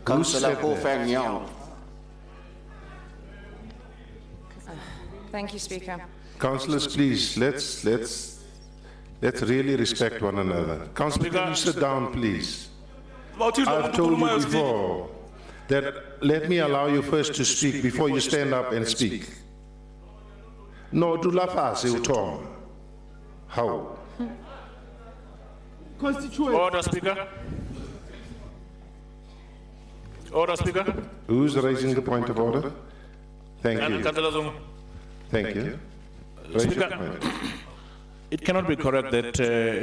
Councillor Kofang. Thank you, Speaker. Councillors, please, let's really respect one another. Councillor, can you sit down, please? I've told you before that let me allow you first to speak before you stand up and speak. No, do la fase uthoma. How? Order, Speaker. Order, Speaker. Who's raising the point of order? Thank you. Thank you. Speaker, it cannot be correct that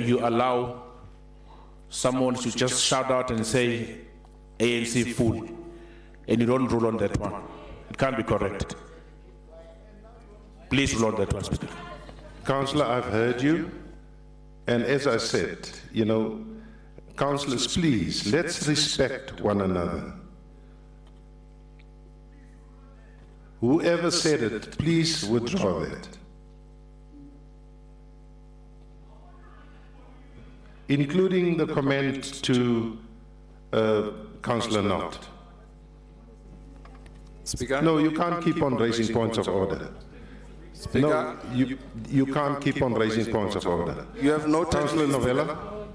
you allow someone to just shout out and say ANC fool, and you don't rule on that one. It can't be correct. Please rule on that one, Speaker. Councillor, I've heard you, and as I said, you know, councillors, please, let's respect one another. Whoever said it, please withdraw that. Including the comment to Councillor Knott. Speaker? No, you can't keep on raising points of order. Speaker? No, you can't keep on raising points of order. You have no time. Councillor Novella?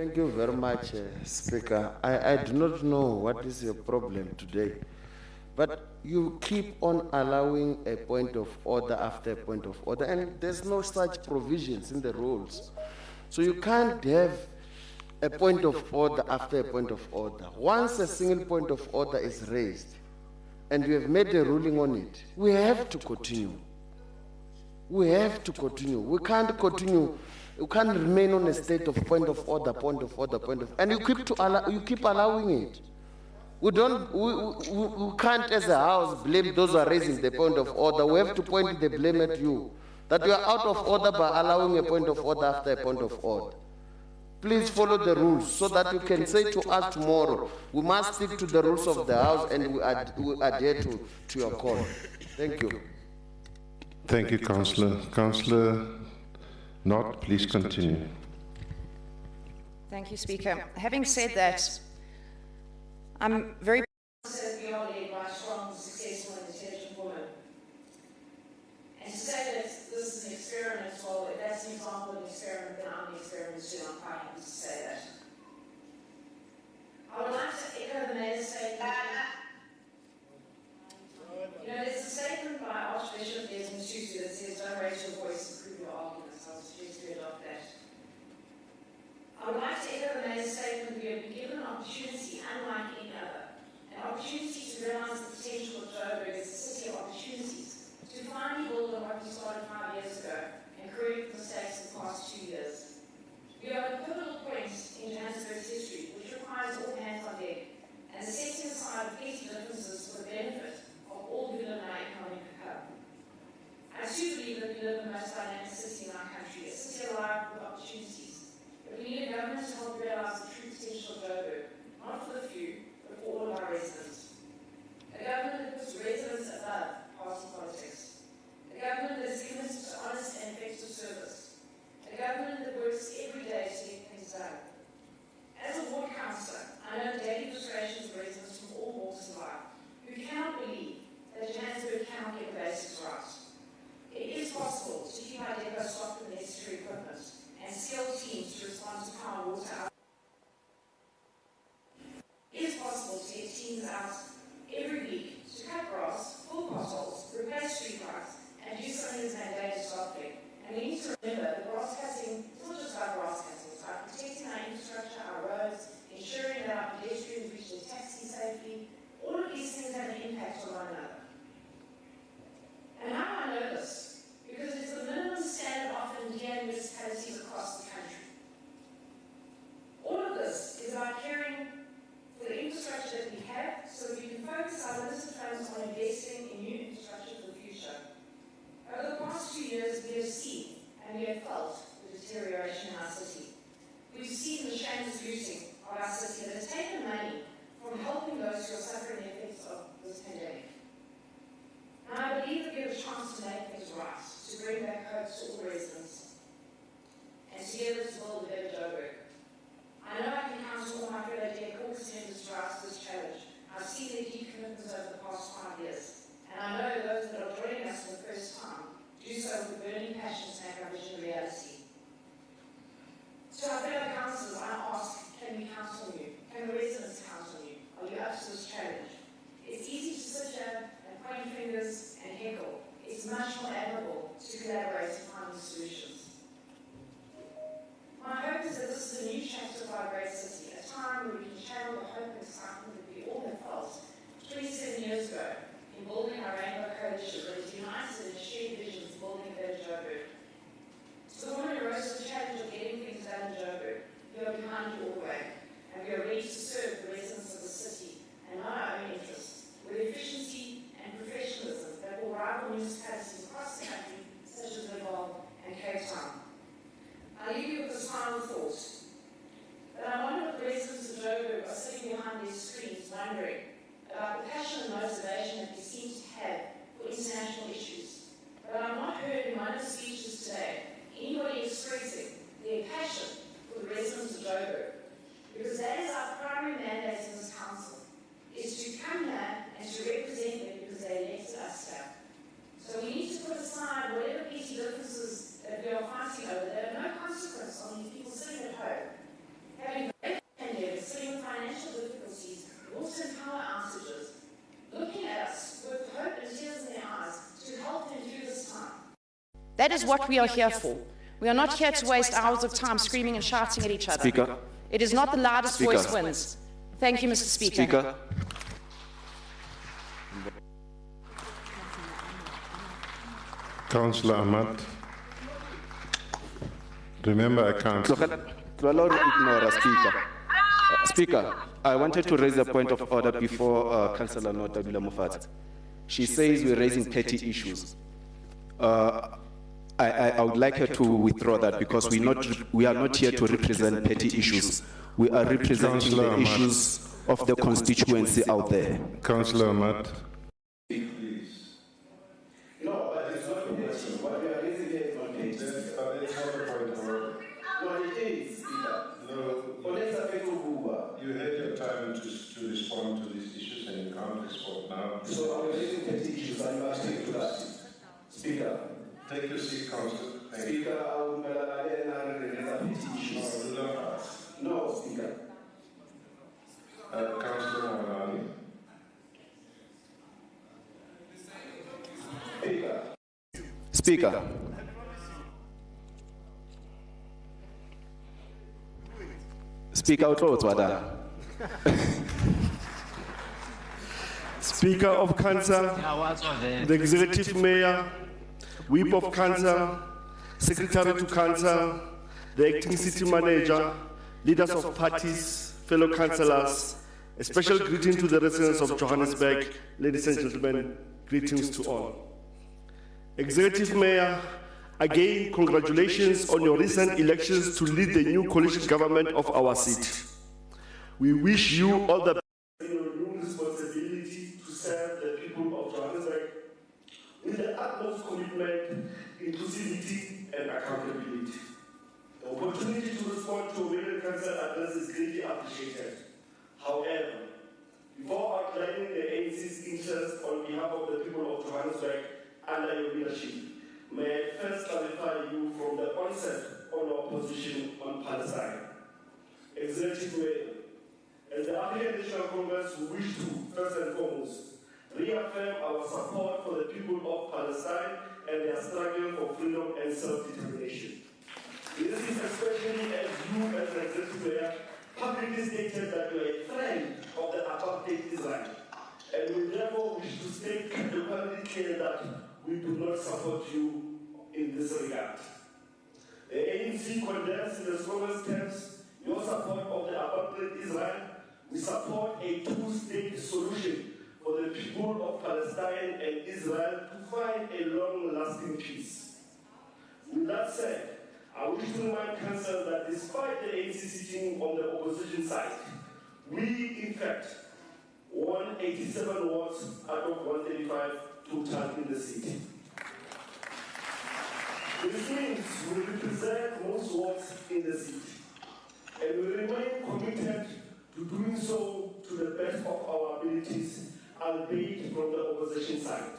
Thank you very much, Speaker. I do not know what is your problem today, but you keep on allowing a point of order after a point of order, and there's no such provisions in the rules. So you can't have a point of order after a point of order. Once a single point of order is raised, and you have made a ruling on it, we have to continue. We have to continue. We can't continue. You can't remain on a state of point of order, and you keep allowing it. We can't as a house blame those who are raising the point of order. We have to point the blame at you, that you are out of order by allowing a point of order after a point of order. Please follow the rules so that you can say to us tomorrow, we must stick to the rules of the house and we adhere to your call. Thank you. Thank you, Councillor. Councillor Nott, please continue. Thank you, Speaker. Having said that, I'm very We are led by a strong, successful and intelligent woman. And to say that this is an experiment, well, if that's an example of an experiment, then I'm the experiment too. I'm quite happy to say that. I would like to echo the mayor's statement. You know, there's a statement by Archbishop Desmond Tutu that says, don't raise your voice, improve your arguments. I would suggest we adopt that. I would like to echo the mayor's statement. We have been given an opportunity unlike any other. An opportunity to realise the potential of Joburg as a city of opportunities, to finally build on what we started 5 years ago and correct the mistakes of the past 2 years. We are at a pivotal point in Johannesburg's history, which requires all hands on deck, and the setting aside of petty differences for the benefit of all who live in our economic hub. I too believe that we live in the most dynamic city in our country, a city alive with opportunities. But we need a government to help realise the true potential of Joburg, not for the few, but for all of our residents. A government that puts residents above party politics. A government that is committed to honest and effective service. A government that works every day to get things done. As a ward councillor, I know the daily frustrations of residents from all walks of life who cannot believe that Johannesburg cannot get the basics right. It is possible to keep our depot stocked with necessary equipment and skilled teams to respond to power and water. It is possible to get teams out every week to cut grass, pull potholes, replace streetlights, and do something as mandated stopping. And we need to remember that grass cutting is not just about grass cutting, it's about protecting our infrastructure, our roads, ensuring that our pedestrians reach their taxis safely. All of these things have an impact on one another. And how do I know this? Because it's the minimum standard offered in DA municipalities across the country. All of this is about caring for the infrastructure that we have so that we can focus our limited funds on investing in new infrastructure for the future. Over the past 2 years, we have seen and we have felt the deterioration in our city. We've seen the shameless looting of our city that has taken money from helping those who are suffering the effects of this pandemic. Now, I believe that we have a chance to make things right, to bring back hope to all residents, and together to build a better Joburg. I know I can count on all my fellow DA caucus members to rise to this challenge. I've seen their deep commitments over the past 5 years, and I know those that are joining us for the first time do so with a burning passion to make our vision a reality. To our fellow councillors, I ask, can we count on you? Can the residents count on you? Are you up to this challenge? It's easy to sit here and point fingers and heckle. It's much more admirable to collaborate and find solutions. My hope is that this is a new chapter of our great city, a time where we can channel the hope and excitement that we all have felt 27 years ago in building our Rainbow Coalition that is united in a shared vision of building a better Joburg. To the woman who rose to the challenge of getting things done in Joburg, we are behind you all the way, and we are ready to serve the residents of the city and not our own interests, with efficiency and professionalism that will rival municipalities across the country, such as Limpopo and Cape Town. I leave you with this final thought, that I wonder if the residents of Joburg are sitting behind their screens wondering about the passion and motivation that we seem to have for international issues. But I've not heard in my speeches today anybody expressing their passion for the residents of Joburg, because that is our primary mandate in this council, is to come here and to represent them because they elected us here. So we need to put aside whatever petty differences that we are fighting over that have no consequence on these people sitting at home. having great pandemic, sitting with financial difficulties, water and power outages, looking at us with hope and tears in their eyes to help them through this time. That is what we are here for. We are not here to waste hours of time screaming and shouting at each other. Speaker. It is not the loudest Speaker. voice wins. Thank you, Mr. Speaker. Speaker. Councillor Ahmad. Remember, I can't. Speaker, I wanted to raise a point of order before Councillor Nota Mufat. She says we're raising petty issues. I would like her to withdraw that because we are not here to represent petty issues. We are representing the issues of the constituency out there. Councillor Ahmad. No, but it's not petty. What we are raising here is not petty. But it's not a point of order. No, it is, Speaker. No, you had your time to respond to these issues and you can't respond now. So I'm raising petty issues. I'm asking to that. Speaker. Take your seat, Councillor. Speaker, I will petty issues. No, Speaker. Councillor Mohanani. Speaker. Speaker, Speaker of Council, the Executive Mayor, Whip of Council, Secretary to Council, the Acting City Manager, leaders of parties, fellow councillors, a special greeting to the residents of Johannesburg, ladies and gentlemen, greetings to all. Executive Mayor, again, congratulations on your recent elections to lead the new coalition government of our city. We wish you all the best in your new responsibility to serve the people of Johannesburg with the utmost commitment, inclusivity, and accountability. The opportunity to respond to a mayor council address is greatly appreciated. However, before outlining the ANC's interests on behalf of the people of Johannesburg under your leadership, may I first clarify you from the onset on our position on Palestine. Executive Mayor, as the African National Congress, we wish to, first and foremost, reaffirm our support for the people of Palestine and their struggle for freedom and self-determination. This is especially as you, as the Executive Mayor, publicly stated that you are a friend of the apartheid Israel, and we therefore wish to state categorically clear that we do not support you in this regard. The ANC condemns in the strongest terms your support of the apartheid Israel. We support a two-state solution for the people of Palestine and Israel to find a long-lasting peace. With that said, I wish to remind Council that despite the ANC sitting on the opposition side, we in fact won 87 wards out of 135 total in the city. This means we represent most wards in the city, and we remain committed to doing so to the best of our abilities, albeit from the opposition side.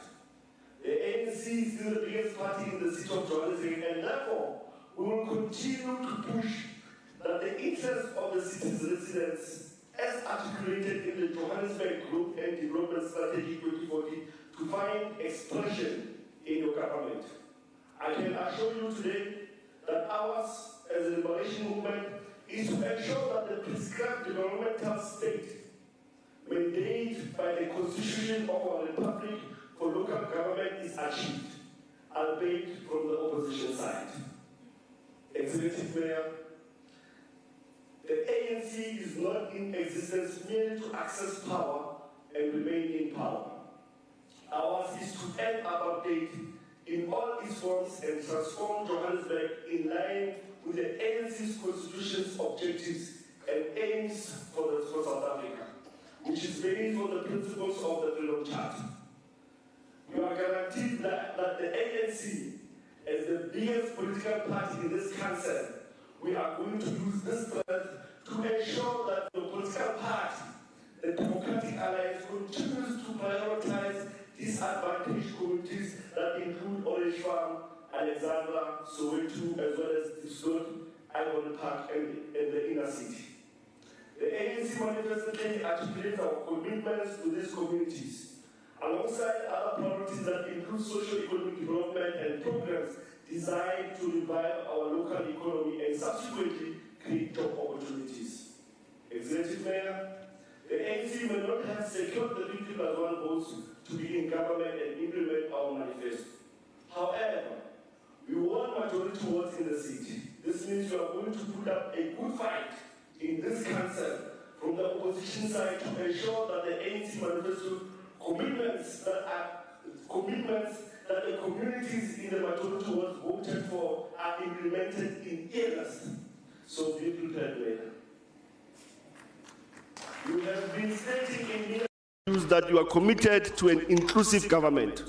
The ANC is still the biggest party in the city of Johannesburg, and therefore we will continue to push that the interests of the city's residents, as articulated in the Johannesburg Growth and Development Strategy 2040, to find expression in your government. I can assure you today that ours, as a liberation movement, is to ensure that the prescribed developmental state mandated by the Constitution of our Republic for local government is achieved, albeit from the opposition side. Executive Mayor, the ANC is not in existence merely to access power and remain in power. Ours is to end apartheid in all its forms and transform Johannesburg in line with the ANC's constitution's objectives and aims for South Africa, which is based on the principles of the Freedom Charter. You are guaranteed that the ANC, as the biggest political party in this council, we are going to use this strength to ensure that the political party, the Democratic Alliance, continues to prioritize disadvantaged communities that include Orange Farm, Alexandra, Soweto, as well as Dislot, Ivory Park, and the inner city. ANC manifesto clearly articulates our commitments to these communities, alongside other priorities that include socio-economic development and programs designed to revive our local economy and subsequently create job opportunities. Executive Mayor, the ANC may not have secured the 50+1 votes to be in government and implement our manifesto. However, we want majority votes in the city. This means we are going to put up a good fight in this council from the opposition side to ensure that the ANC manifesto commitments that the communities in the majority votes voted for are implemented in earnest. So be prepared, Mayor. You have been stating in news that you are committed to an inclusive government.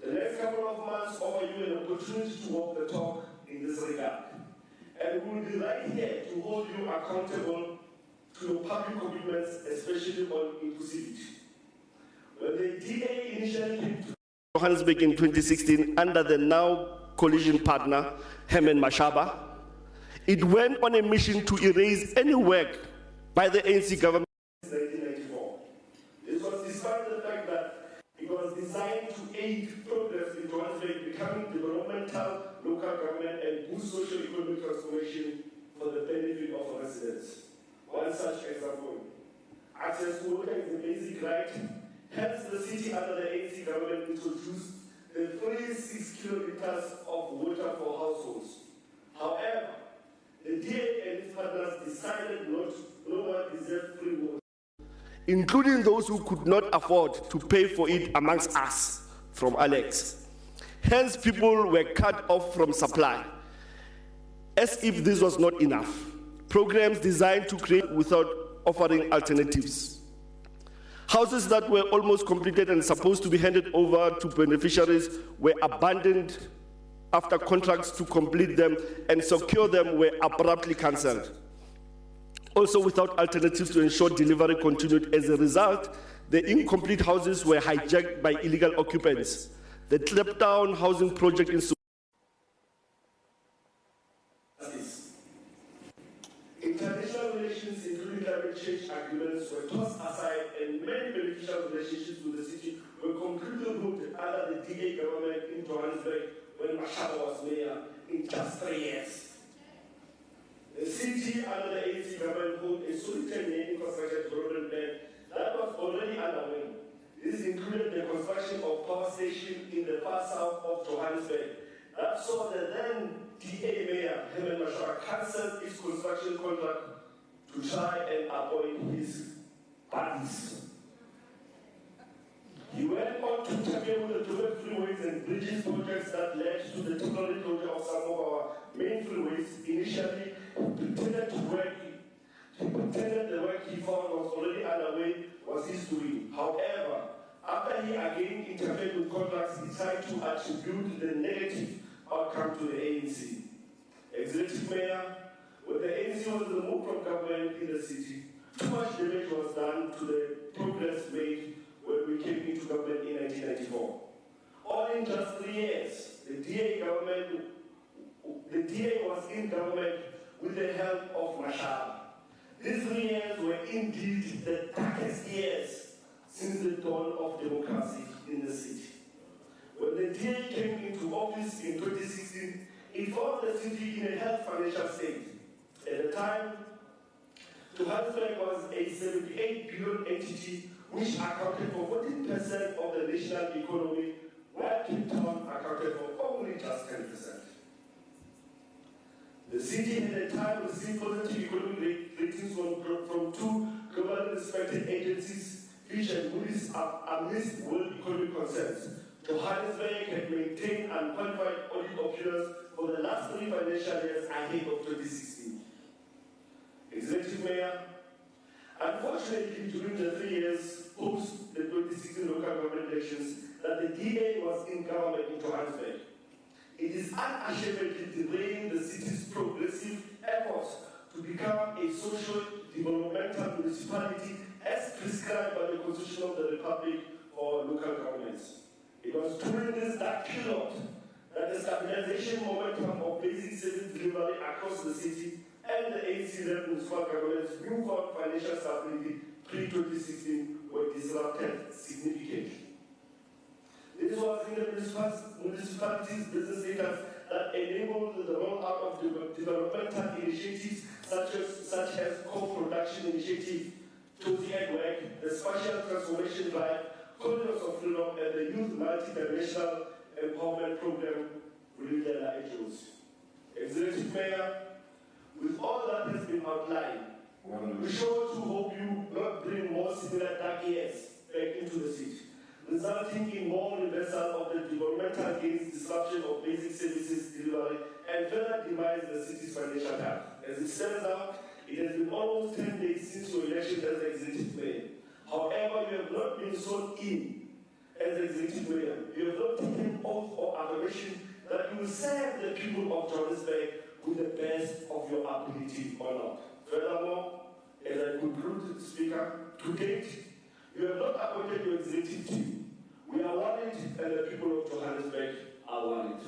The next couple of months offer you an opportunity to walk the talk in this regard. And we will be right here to hold you accountable to your public commitments, especially on inclusivity. When the DA initially came to Johannesburg in 2016 under the now coalition partner, Herman Mashaba, it went on a mission to erase any work by the ANC government since 1994. This was despite the fact that it was designed to aid progress in Johannesburg becoming developmental local government and boost socio-economic transformation for the benefit of residents. One such example, access to water is a basic right. Hence, the city under the ANC government introduced the free 6 kilometers of water for households. However, the DA and its partners decided no one deserved free water, including those who could not afford to pay for it amongst us, from Alex. Hence, people were cut off from supply. As if this was not enough, programs designed to create without offering alternatives. Houses that were almost completed and supposed to be handed over to beneficiaries were abandoned after contracts to complete them and secure them were abruptly cancelled. Also without alternatives to ensure delivery continued. As a result, the incomplete houses were hijacked by illegal occupants. The clampdown housing project in international relations, including climate change agreements, were tossed aside and many beneficial relationships with the city were completely rooted under the DA government in Johannesburg when Mashaba was mayor in just 3 years. The city under the ANC government held a solitary infrastructure development plan that was already underway. This included the construction of power station in the far south of Johannesburg that saw the then DA mayor, Herman Mashaba, cancel its construction contract to try and avoid his buddies. He went on to interfere with the direct freeways and bridges projects that led to the temporary closure of some of our main freeways. Initially, he pretended the work he found was already underway was his doing. However, after he again interfered with contracts, he tried to attribute the negative outcome to the ANC. Executive Mayor, when the ANC was removed from government in the city, too much damage was done to the progress made when we came into government in 1994. All in just 3 years, the DA was in government with the help of Mashaba. These 3 years were indeed the darkest years since the dawn of democracy in the city. When the DA came into office in 2016, it found the city in a health financial state. At the time, Johannesburg was a 78 billion entity which accounted for 14% of the national economy, while Cape Town accounted for only just 10%. The city at the time received positive economic ratings from 2 globally respected agencies, Fitch and Moody's, amidst world economic concerns. Johannesburg had maintained unqualified audit opinions for the last 3 financial years ahead of 2016. Executive Mayor, unfortunately, during the 3 years post the 2016 local government elections that the DA was in government in Johannesburg, it is unashamedly delaying the city's progressive efforts to become a social developmental municipality as prescribed by the Constitution of the Republic for local governments. It was during this dark period that the stabilization momentum of basic service delivery across the city and the ANC-led municipal government's newfound financial stability pre-2016 were disrupted significantly. This was in the municipality's business status that enabled the rollout of developmental initiatives such as co-production initiative, Tozi at Work, the Spatial Transformation Drive, Corridors of Freedom, and the Youth Multi-Dimensional Empowerment Program, Rudela Ejos. Executive Mayor, with all that has been outlined, we sure to hope you not bring more similar dark years back into the city, resulting in more reversal of the developmental gains, disruption of basic services delivery, and further demise the city's financial health. As it stands out, it has been almost 10 days since your election as executive mayor. However, you have not been sworn in as executive mayor. You have not taken oath or affirmation that you will serve the people of Johannesburg with the best of your ability or not. Furthermore, as I conclude, Speaker, to date, you have not appointed your executive team. We are worried, and the people of Johannesburg are worried.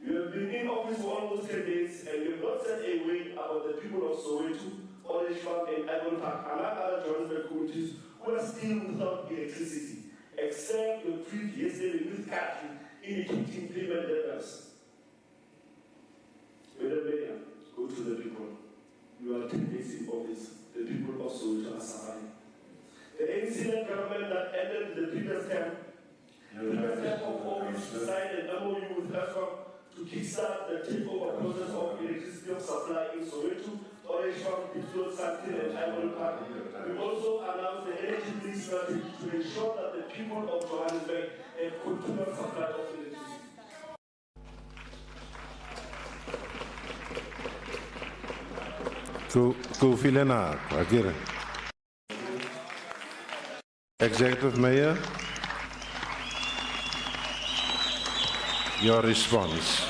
You have been in office for almost 10 days, and you have not said a word about the people of Soweto, Orange Farm, and Ivory Park, among other Johannesburg communities who are still without electricity, except your tweet yesterday with Catherine indicating payment deadlines. Madam Mayor, go to the people. You are 10 days in office. The people of Soweto are suffering. The ANC-led government that ended the previous term of office signed an MOU with ESCOM to kickstart the takeover process of electricity of supply in Soweto, Orange Farm, Pittsburgh, Santin, and Ivory Park. We also announced the energy mix strategy to ensure that the people of Johannesburg have continuous supply of electricity. Kufilena, Agir. Executive Mayor, your response.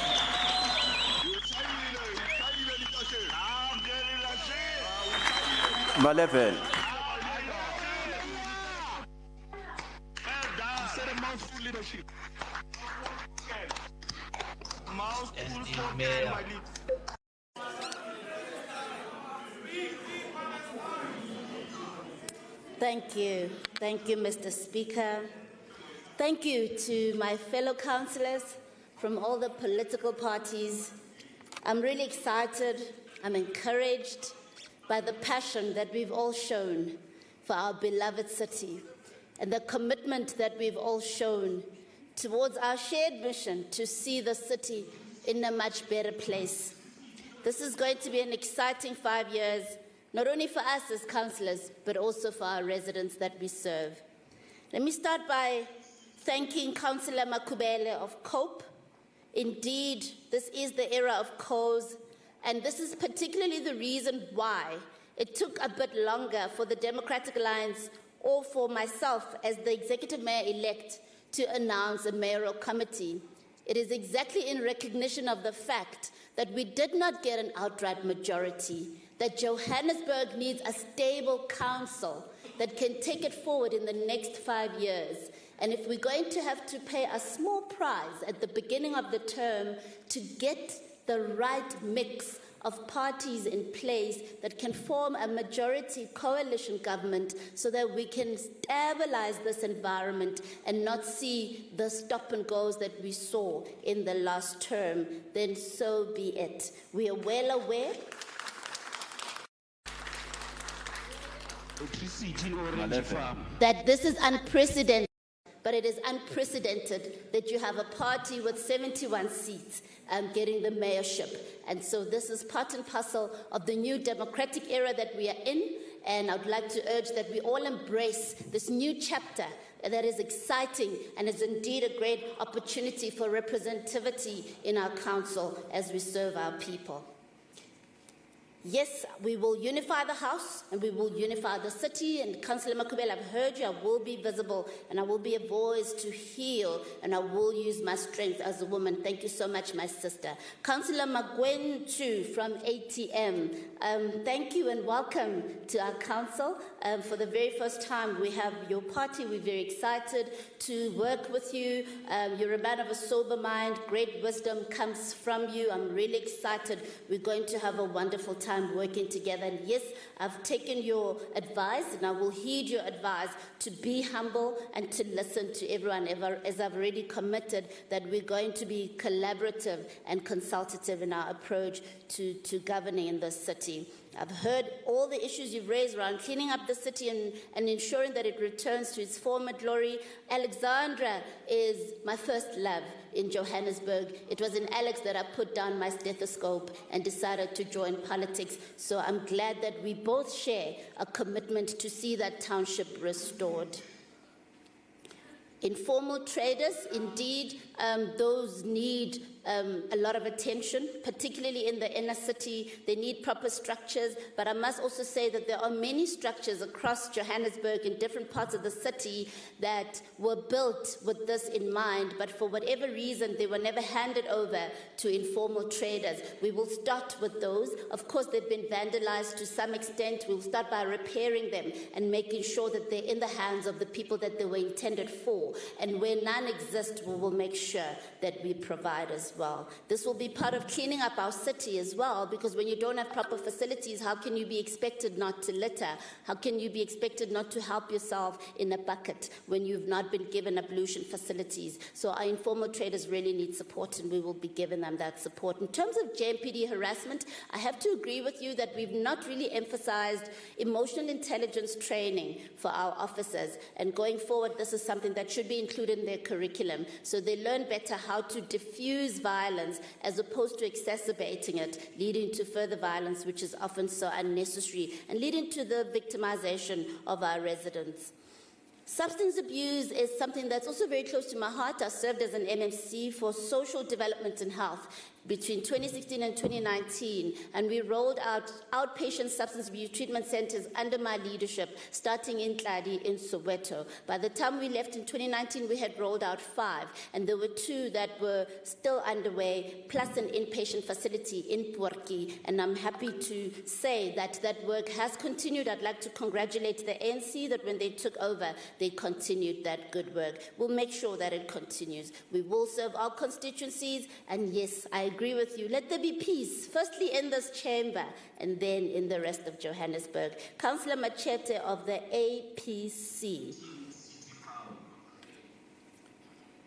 Malevel. Thank you, Mr. Speaker. Thank you to my fellow councillors from all the political parties. I'm really excited, I'm encouraged by the passion that we've all shown for our beloved city and the commitment that we've all shown towards our shared mission to see the city in a much better place. This is going to be an exciting 5 years, not only for us as councillors, but also for our residents that we serve. Let me start by thanking Councillor Makubele of COPE. Indeed, this is the era of COES, and this is particularly the reason why it took a bit longer for the Democratic Alliance or for myself as the Executive Mayor-elect to announce a mayoral committee. It is exactly in recognition of the fact that we did not get an outright majority, that Johannesburg needs a stable council that can take it forward in the next 5 years. And if we're going to have to pay a small price at the beginning of the term to get the right mix of parties in place that can form a majority coalition government so that we can stabilize this environment and not see the stop and goes that we saw in the last term, then so be it. We are well aware that this is unprecedented, but it is unprecedented that you have a party with 71 seats getting the mayorship. And so this is part and parcel of the new democratic era that we are in, and I'd like to urge that we all embrace this new chapter that is exciting and is indeed a great opportunity for representativity in our council as we serve our people. Yes, we will unify the House and we will unify the city. And Councillor Makubela, I've heard you. I will be visible and I will be a voice to heal and I will use my strength as a woman. Thank you so much, my sister. Councillor Magwentu from ATM, thank you and welcome to our council. For the very first time, we have your party. We're very excited to work with you. You're a man of a sober mind. Great wisdom comes from you. I'm really excited. We're going to have a wonderful time working together. And yes, I've taken your advice and I will heed your advice to be humble and to listen to everyone, as I've already committed that we're going to be collaborative and consultative in our approach to governing in this city. I've heard all the issues you've raised around cleaning up the city and ensuring that it returns to its former glory. Alexandra is my first love in Johannesburg. It was in Alex that I put down my stethoscope and decided to join politics. So I'm glad that we both share a commitment to see that township restored. Informal traders, indeed, those need a lot of attention, particularly in the inner city. They need proper structures, but I must also say that there are many structures across Johannesburg in different parts of the city that were built with this in mind, but for whatever reason, they were never handed over to informal traders. We will start with those. Of course, they've been vandalized to some extent. We'll start by repairing them and making sure that they're in the hands of the people that they were intended for. And where none exist, we will make sure that we provide as well. This will be part of cleaning up our city as well, because when you don't have proper facilities, how can you be expected not to litter? How can you be expected not to help yourself in a bucket when you've not been given ablution facilities? So our informal traders really need support, and we will be giving them that support. In terms of JMPD harassment, I have to agree with you that we've not really emphasized emotional intelligence training for our officers, and going forward, this is something that should be included in their curriculum, so they learn better how to diffuse violence as opposed to exacerbating it, leading to further violence, which is often so unnecessary, and leading to the victimization of our residents. Substance abuse is something that's also very close to my heart. I served as an MMC for social development and health between 2016 and 2019, and we rolled out outpatient substance abuse treatment centers under my leadership, starting in Tladi in Soweto. By the time we left in 2019, we had rolled out 5, and there were 2 that were still underway, plus an inpatient facility in Purki, and I'm happy to say that that work has continued. I'd like to congratulate the ANC that when they took over, they continued that good work. We'll make sure that it continues. We will serve our constituencies, and yes, I agree with you. Let there be peace, firstly in this chamber and then in the rest of Johannesburg. Councillor Machete of the APC.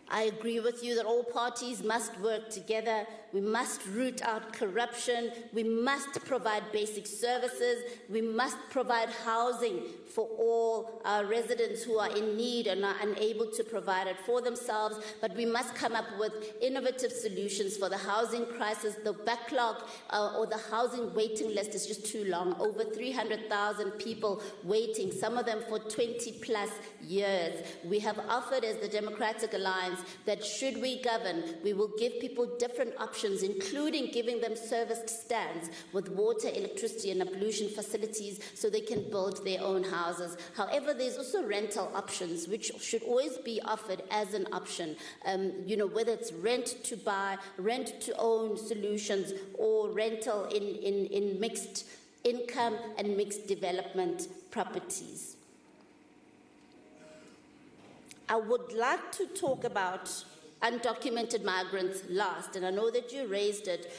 I agree with you that all parties must work together. We must root out corruption. We must provide basic services. We must provide housing for all our residents who are in need and are unable to provide it for themselves. But we must come up with innovative solutions for the housing crisis. The backlog or the housing waiting list is just too long. Over 300,000 people waiting, some of them for 20 plus years. We have offered as the Democratic Alliance that should we govern, we will give people different options, including giving them serviced stands with water, electricity, and ablution facilities so they can build their own houses. However, there's also rental options, which should always be offered as an option. Whether it's rent to buy, rent to own solutions, or rental in mixed income and mixed development properties. I would like to talk about undocumented migrants last, and I know that you raised it,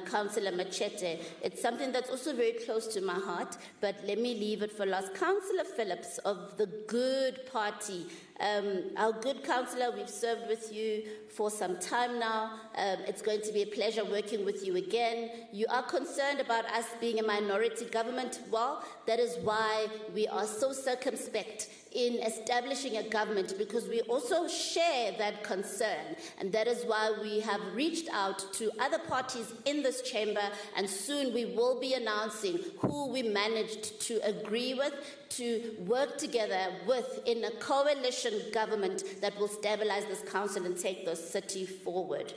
Councillor Machete. It's something that's also very close to my heart, but let me leave it for last. Councillor Phillips of the Good Party, our good councillor, we've served with you for some time now. It's going to be a pleasure working with you again. You are concerned about us being a minority government. Well, that is why we are so circumspect in establishing a government, because we also share that concern, and that is why we have reached out to other parties in this chamber, and soon we will be announcing who we managed to agree with to work together with in a coalition government that will stabilize this council and take the city forward.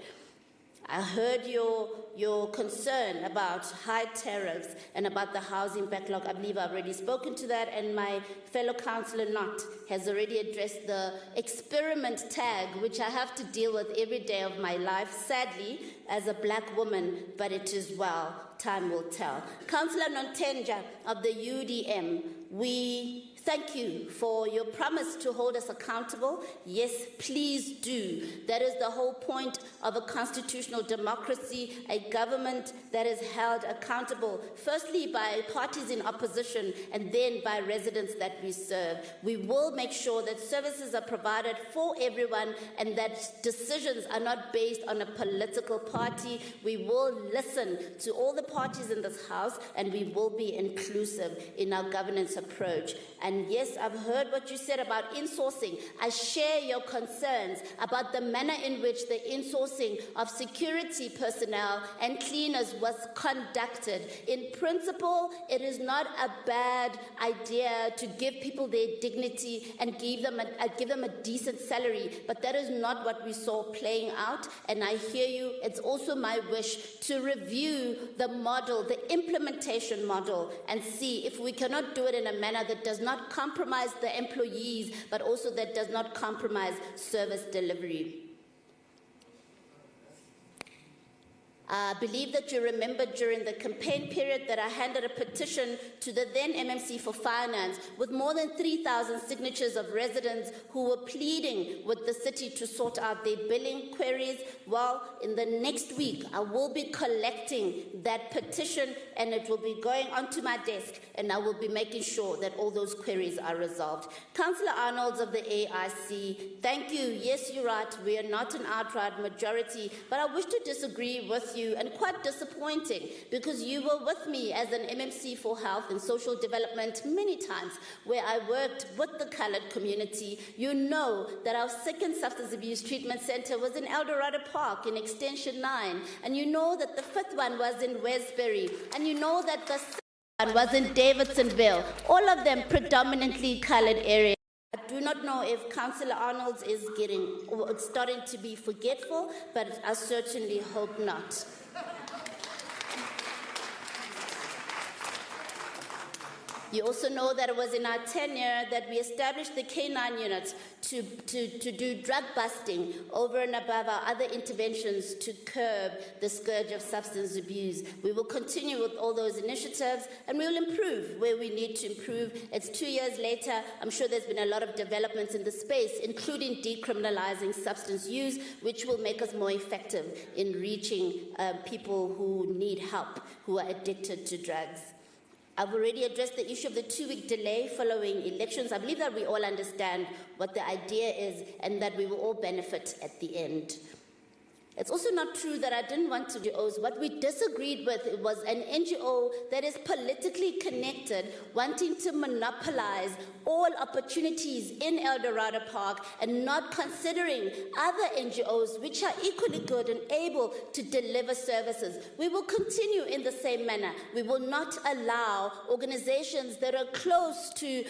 I heard your concern about high tariffs and about the housing backlog. I believe I've already spoken to that, and my fellow councillor Knott has already addressed the experiment tag, which I have to deal with every day of my life, sadly, as a black woman, but it is well. Time will tell. Councillor Nontenja of the UDM, we thank you for your promise to hold us accountable. Yes, please do. That is the whole point of a constitutional democracy, a government that is held accountable, firstly by parties in opposition and then by residents that we serve. We will make sure that services are provided for everyone and that decisions are not based on a political party. We will listen to all the parties in this House, and we will be inclusive in our governance approach. And yes, I've heard what you said about insourcing. I share your concerns about the manner in which the insourcing of security personnel and cleaners was conducted. In principle, it is not a bad idea to give people their dignity and give them a decent salary, but that is not what we saw playing out, and I hear you. It's also my wish to review the model, the implementation model, and see if we cannot do it in a manner that does not compromise the employees, but also that does not compromise service delivery. I believe that you remember during the campaign period that I handed a petition to the then MMC for Finance with more than 3,000 signatures of residents who were pleading with the city to sort out their billing queries. Well, in the next week, I will be collecting that petition and it will be going onto my desk, and I will be making sure that all those queries are resolved. Councillor Arnolds of the AIC, thank you. Yes, you're right. We are not an outright majority, but I wish to disagree with you, and quite disappointing, because you were with me as an MMC for Health and Social Development many times where I worked with the coloured community. You know that our second substance abuse treatment centre was in Eldorado Park in Extension 9, and you know that the fifth one was in Westbury, and you know that the sixth one was in Davidsonville, all of them predominantly coloured areas. I do not know if Councillor Arnolds is starting to be forgetful, but I certainly hope not. You also know that it was in our tenure that we established the K9 units to do drug busting over and above our other interventions to curb the scourge of substance abuse. We will continue with all those initiatives, and we will improve where we need to improve. It's 2 years later. I'm sure there's been a lot of developments in the space, including decriminalizing substance use, which will make us more effective in reaching people who need help, who are addicted to drugs. I've already addressed the issue of the 2-week delay following elections. I believe that we all understand what the idea is and that we will all benefit at the end. It's also not true that I didn't want to do NGOs. What we disagreed with was an NGO that is politically connected, wanting to monopolize all opportunities in Eldorado Park and not considering other NGOs which are equally good and able to deliver services. We will continue in the same manner. We will not allow organizations that are close to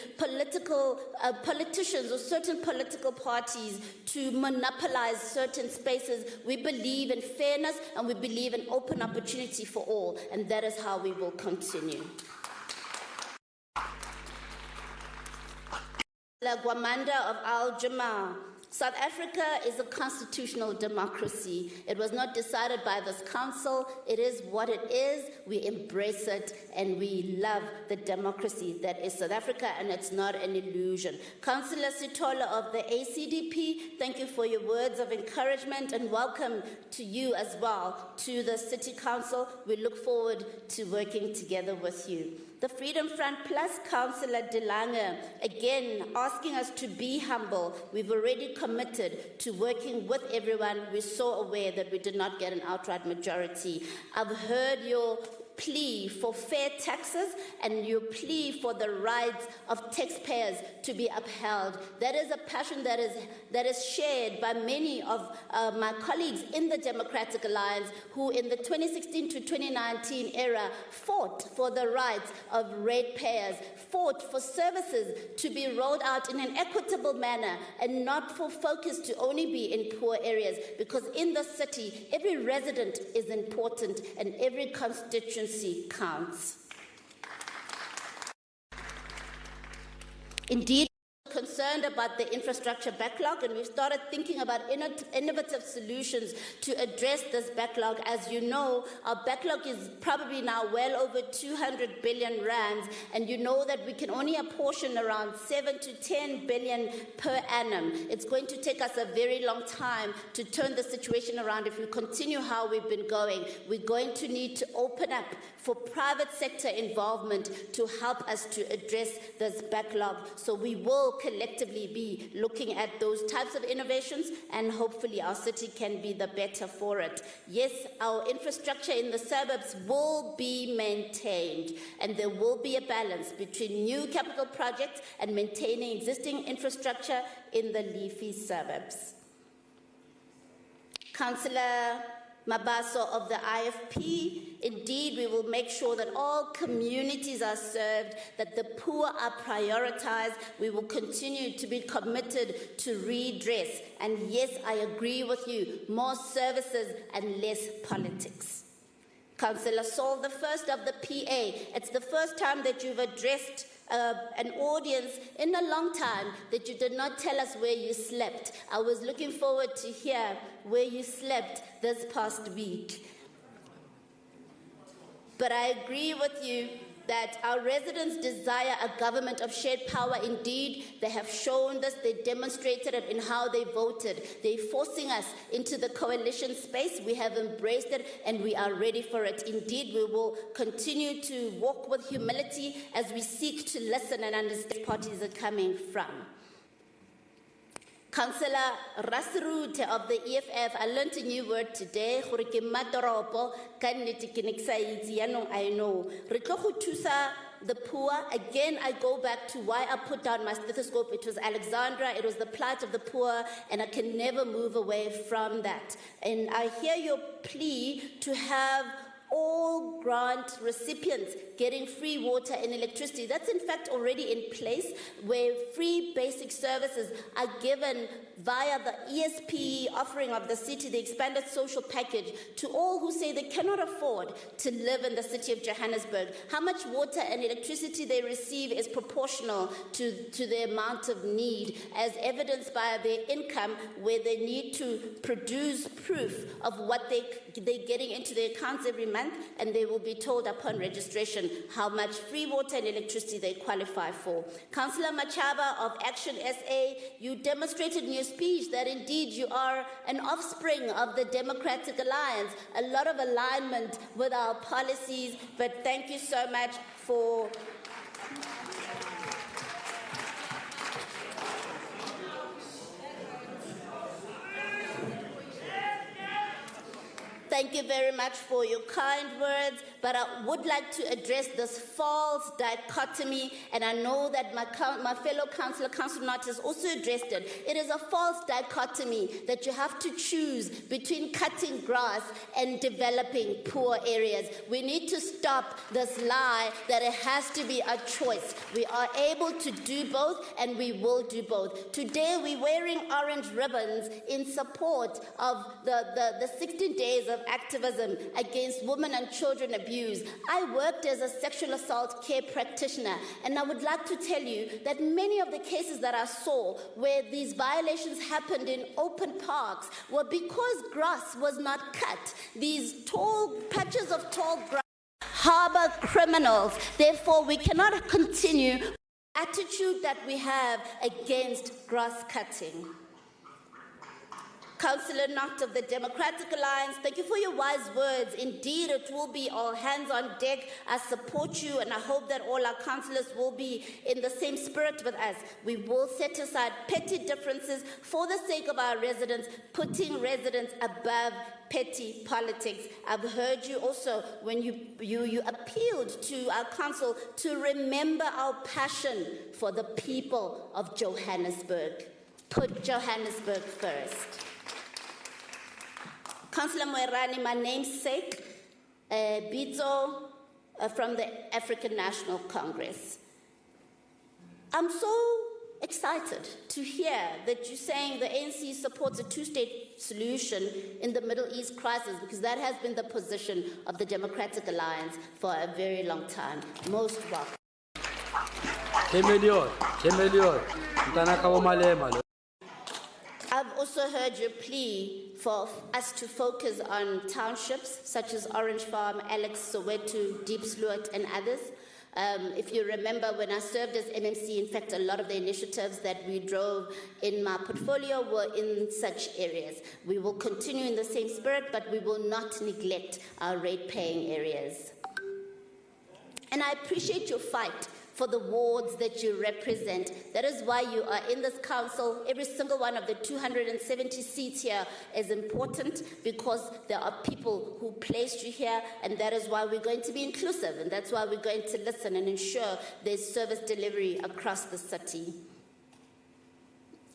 politicians or certain political parties to monopolize certain spaces. We believe in fairness and we believe in open opportunity for all, and that is how we will continue. Gwamanda of Al-Jamaa. South Africa is a constitutional democracy. It was not decided by this council. It is what it is. We embrace it, and we love the democracy that is South Africa, and it's not an illusion. Councillor Sitola of the ACDP, thank you for your words of encouragement, and welcome to you as well to the City Council. We look forward to working together with you. The Freedom Front Plus Councillor De Lange, again, asking us to be humble. We've already committed to working with everyone. We're so aware that we did not get an outright majority. I've heard your plea for fair taxes and your plea for the rights of taxpayers to be upheld. That is a passion that is shared by many of my colleagues in the Democratic Alliance who in the 2016 to 2019 era fought for the rights of ratepayers, fought for services to be rolled out in an equitable manner and not for focus to only be in poor areas, because in the city, every resident is important and every constituency counts. Indeed, concerned about the infrastructure backlog, and we've started thinking about innovative solutions to address this backlog. As you know, our backlog is probably now well over 200 billion rands, and you know that we can only apportion around 7 to 10 billion per annum. It's going to take us a very long time to turn the situation around. If we continue how we've been going, we're going to need to open up for private sector involvement to help us to address this backlog. So we will collectively be looking at those types of innovations, and hopefully our city can be the better for it. Yes, our infrastructure in the suburbs will be maintained, and there will be a balance between new capital projects and maintaining existing infrastructure in the leafy suburbs. Councillor Mabaso of the IFP, indeed we will make sure that all communities are served, that the poor are prioritized. We will continue to be committed to redress. And yes, I agree with you, more services and less politics. Councillor Saul, the first of the PA, it's the first time that you've addressed an audience in a long time that you did not tell us where you slept. I was looking forward to hear where you slept this past week. But I agree with you that our residents desire a government of shared power. Indeed, they have shown this, they demonstrated it in how they voted. They're forcing us into the coalition space. We have embraced it and we are ready for it. Indeed, we will continue to walk with humility as we seek to listen and understand where parties are coming from. Councillor Rasrute of the EFF, I learned a new word today. I know. The poor, again, I go back to why I put down my stethoscope. It was Alexandra, it was the plight of the poor, and I can never move away from that. And I hear your plea to have all grant recipients getting free water and electricity. That's in fact already in place, where free basic services are given via the ESP offering of the city, the expanded social package, to all who say they cannot afford to live in the city of Johannesburg. How much water and electricity they receive is proportional to the amount of need, as evidenced by their income, where they need to produce proof of what they're getting into their accounts every month, and they will be told upon registration how much free water and electricity they qualify for. Councillor Machaba of Action SA, you demonstrated in your speech that indeed you are an offspring of the Democratic Alliance, a lot of alignment with our policies, but thank you so much for Thank you very much for your kind words, but I would like to address this false dichotomy, and I know that my fellow councillor, Councillor Knott, has also addressed it. It is a false dichotomy that you have to choose between cutting grass and developing poor areas. We need to stop this lie that it has to be a choice. We are able to do both, and we will do both. Today, we're wearing orange ribbons in support of the 16 days of activism against women and children abuse. I worked as a sexual assault care practitioner, and I would like to tell you that many of the cases that I saw where these violations happened in open parks were because grass was not cut. These tall patches of tall grass harbor criminals. Therefore, we cannot continue the attitude that we have against grass cutting. Councillor Knott of the Democratic Alliance, thank you for your wise words. Indeed, it will be all hands on deck. I support you, and I hope that all our councillors will be in the same spirit with us. We will set aside petty differences for the sake of our residents, putting residents above petty politics. I've heard you also when you appealed to our council to remember our passion for the people of Johannesburg. Put Johannesburg first. Councillor Moerani, my namesake, Bizo from the African National Congress. I'm so excited to hear that you're saying the ANC supports a two-state solution in the Middle East crisis, because that has been the position of the Democratic Alliance for a very long time. Most welcome. I've also heard your plea for us to focus on townships such as Orange Farm, Alex, Soweto, Deep Sluit, and others. If you remember, when I served as MMC, in fact, a lot of the initiatives that we drove in my portfolio were in such areas. We will continue in the same spirit, but we will not neglect our rate-paying areas. And I appreciate your fight for the wards that you represent. That is why you are in this council. Every single one of the 270 seats here is important, because there are people who placed you here, and that is why we're going to be inclusive, and that's why we're going to listen and ensure there's service delivery across the city.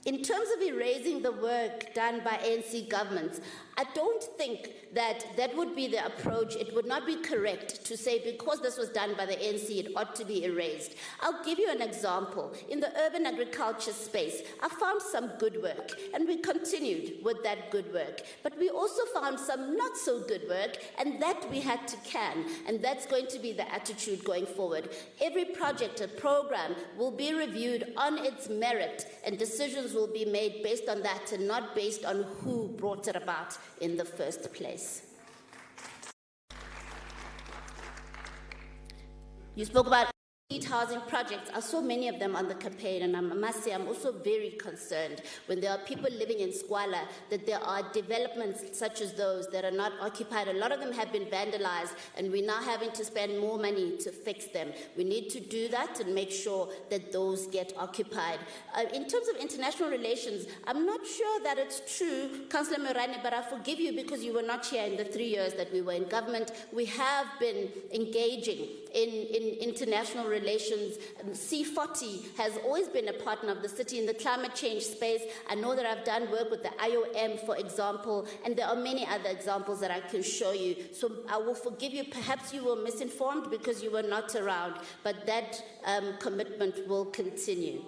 In terms of erasing the work done by ANC governments, I don't think that that would be the approach. It would not be correct to say because this was done by the ANC, it ought to be erased. I'll give you an example. In the urban agriculture space, I found some good work, and we continued with that good work. But we also found some not so good work, and that we had to can, and that's going to be the attitude going forward. Every project, a program, will be reviewed on its merit, and decisions will be made based on that and not based on who brought it about in the first place. You spoke about housing projects. I saw many of them on the campaign, and I must say I'm also very concerned when there are people living in squalor, that there are developments such as those that are not occupied. A lot of them have been vandalized, and we're now having to spend more money to fix them. We need to do that and make sure that those get occupied. In terms of international relations, I'm not sure that it's true, Councillor Moerani, but I forgive you because you were not here in the 3 years that we were in government. We have been engaging in international relations. C40 has always been a partner of the city in the climate change space. I know that I've done work with the IOM, for example, and there are many other examples that I can show you. So I will forgive you. Perhaps you were misinformed because you were not around, but that commitment will continue.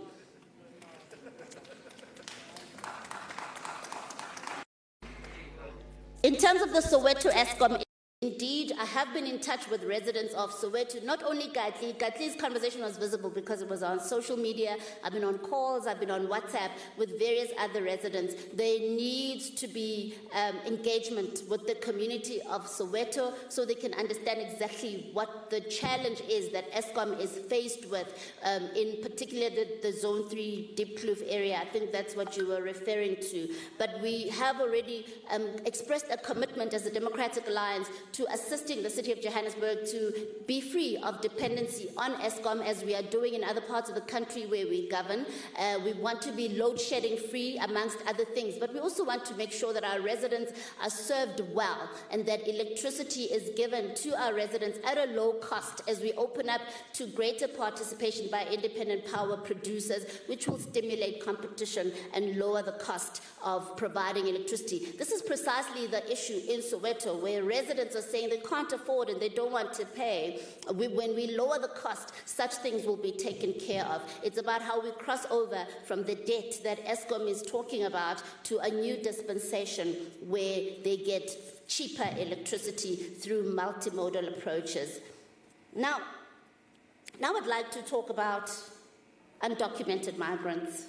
In terms of the Soweto Eskom, indeed, I have been in touch with residents of Soweto, not only Gatli. Gatli's conversation was visible because it was on social media. I've been on calls, I've been on WhatsApp with various other residents. There needs to be engagement with the community of Soweto so they can understand exactly what the challenge is that Eskom is faced with, in particular the Zone 3 Deep Kloof area. I think that's what you were referring to. But we have already expressed a commitment as a Democratic Alliance to assisting the city of Johannesburg to be free of dependency on Eskom, as we are doing in other parts of the country where we govern. We want to be load shedding free, amongst other things, but we also want to make sure that our residents are served well and that electricity is given to our residents at a low cost as we open up to greater participation by independent power producers, which will stimulate competition and lower the cost of providing electricity. This is precisely the issue in Soweto, where residents are saying they can't afford and they don't want to pay. When we lower the cost, such things will be taken care of. It's about how we cross over from the debt that Eskom is talking about to a new dispensation where they get cheaper electricity through multimodal approaches. Now I'd like to talk about undocumented migrants.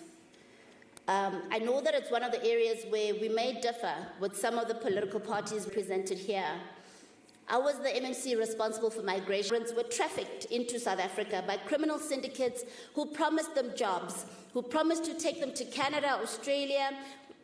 I know that it's one of the areas where we may differ with some of the political parties presented here. I was the MMC responsible for migration. Were trafficked into South Africa by criminal syndicates who promised them jobs, who promised to take them to Canada, Australia,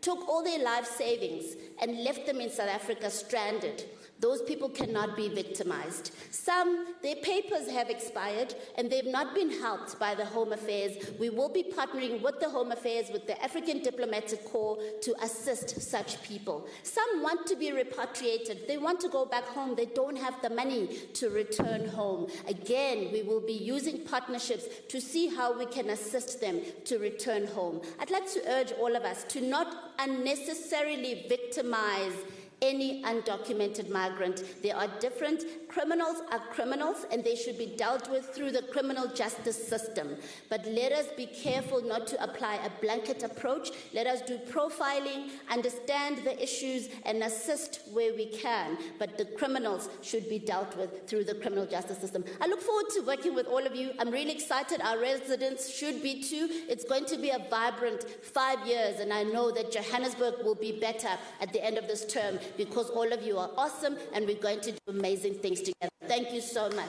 took all their life savings and left them in South Africa stranded. Those people cannot be victimized. Some, their papers have expired and they've not been helped by the Home Affairs. We will be partnering with the Home Affairs, with the African Diplomatic Corps to assist such people. Some want to be repatriated. They want to go back home. They don't have the money to return home. Again, we will be using partnerships to see how we can assist them to return home. I'd like to urge all of us to not unnecessarily victimize any undocumented migrant. There are different criminals are criminals and they should be dealt with through the criminal justice system. But let us be careful not to apply a blanket approach. Let us do profiling, understand the issues and assist where we can. But the criminals should be dealt with through the criminal justice system. I look forward to working with all of you. I'm really excited. Our residents should be too. It's going to be a vibrant 5 years and I know that Johannesburg will be better at the end of this term, because all of you are awesome and we're going to do amazing things together. Thank you so much.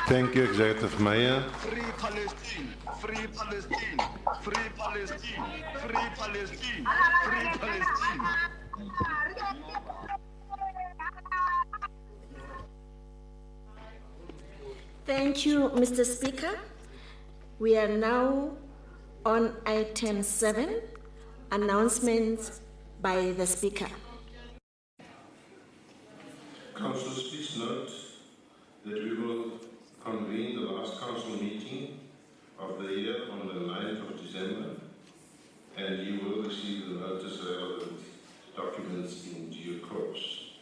Thank you, Executive Mayor. Free Palestine, free Palestine, free Palestine, free Palestine, free Palestine. Thank you, Mr. Speaker. We are now on item 7, announcements by the Speaker. Councillors, please note that we will convene the last council meeting of the year on the 9th of December, and you will receive the notice relevant documents in due course.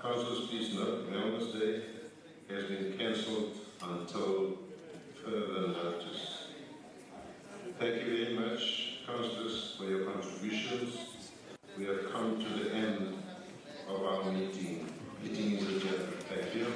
Councillors, please note, Wellness Day has been cancelled until further notice. Thank you very much, councillors, for your contributions. We have come to the end of our meeting. Meeting is adjourned. Thank you.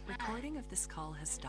Recording of this call has stopped.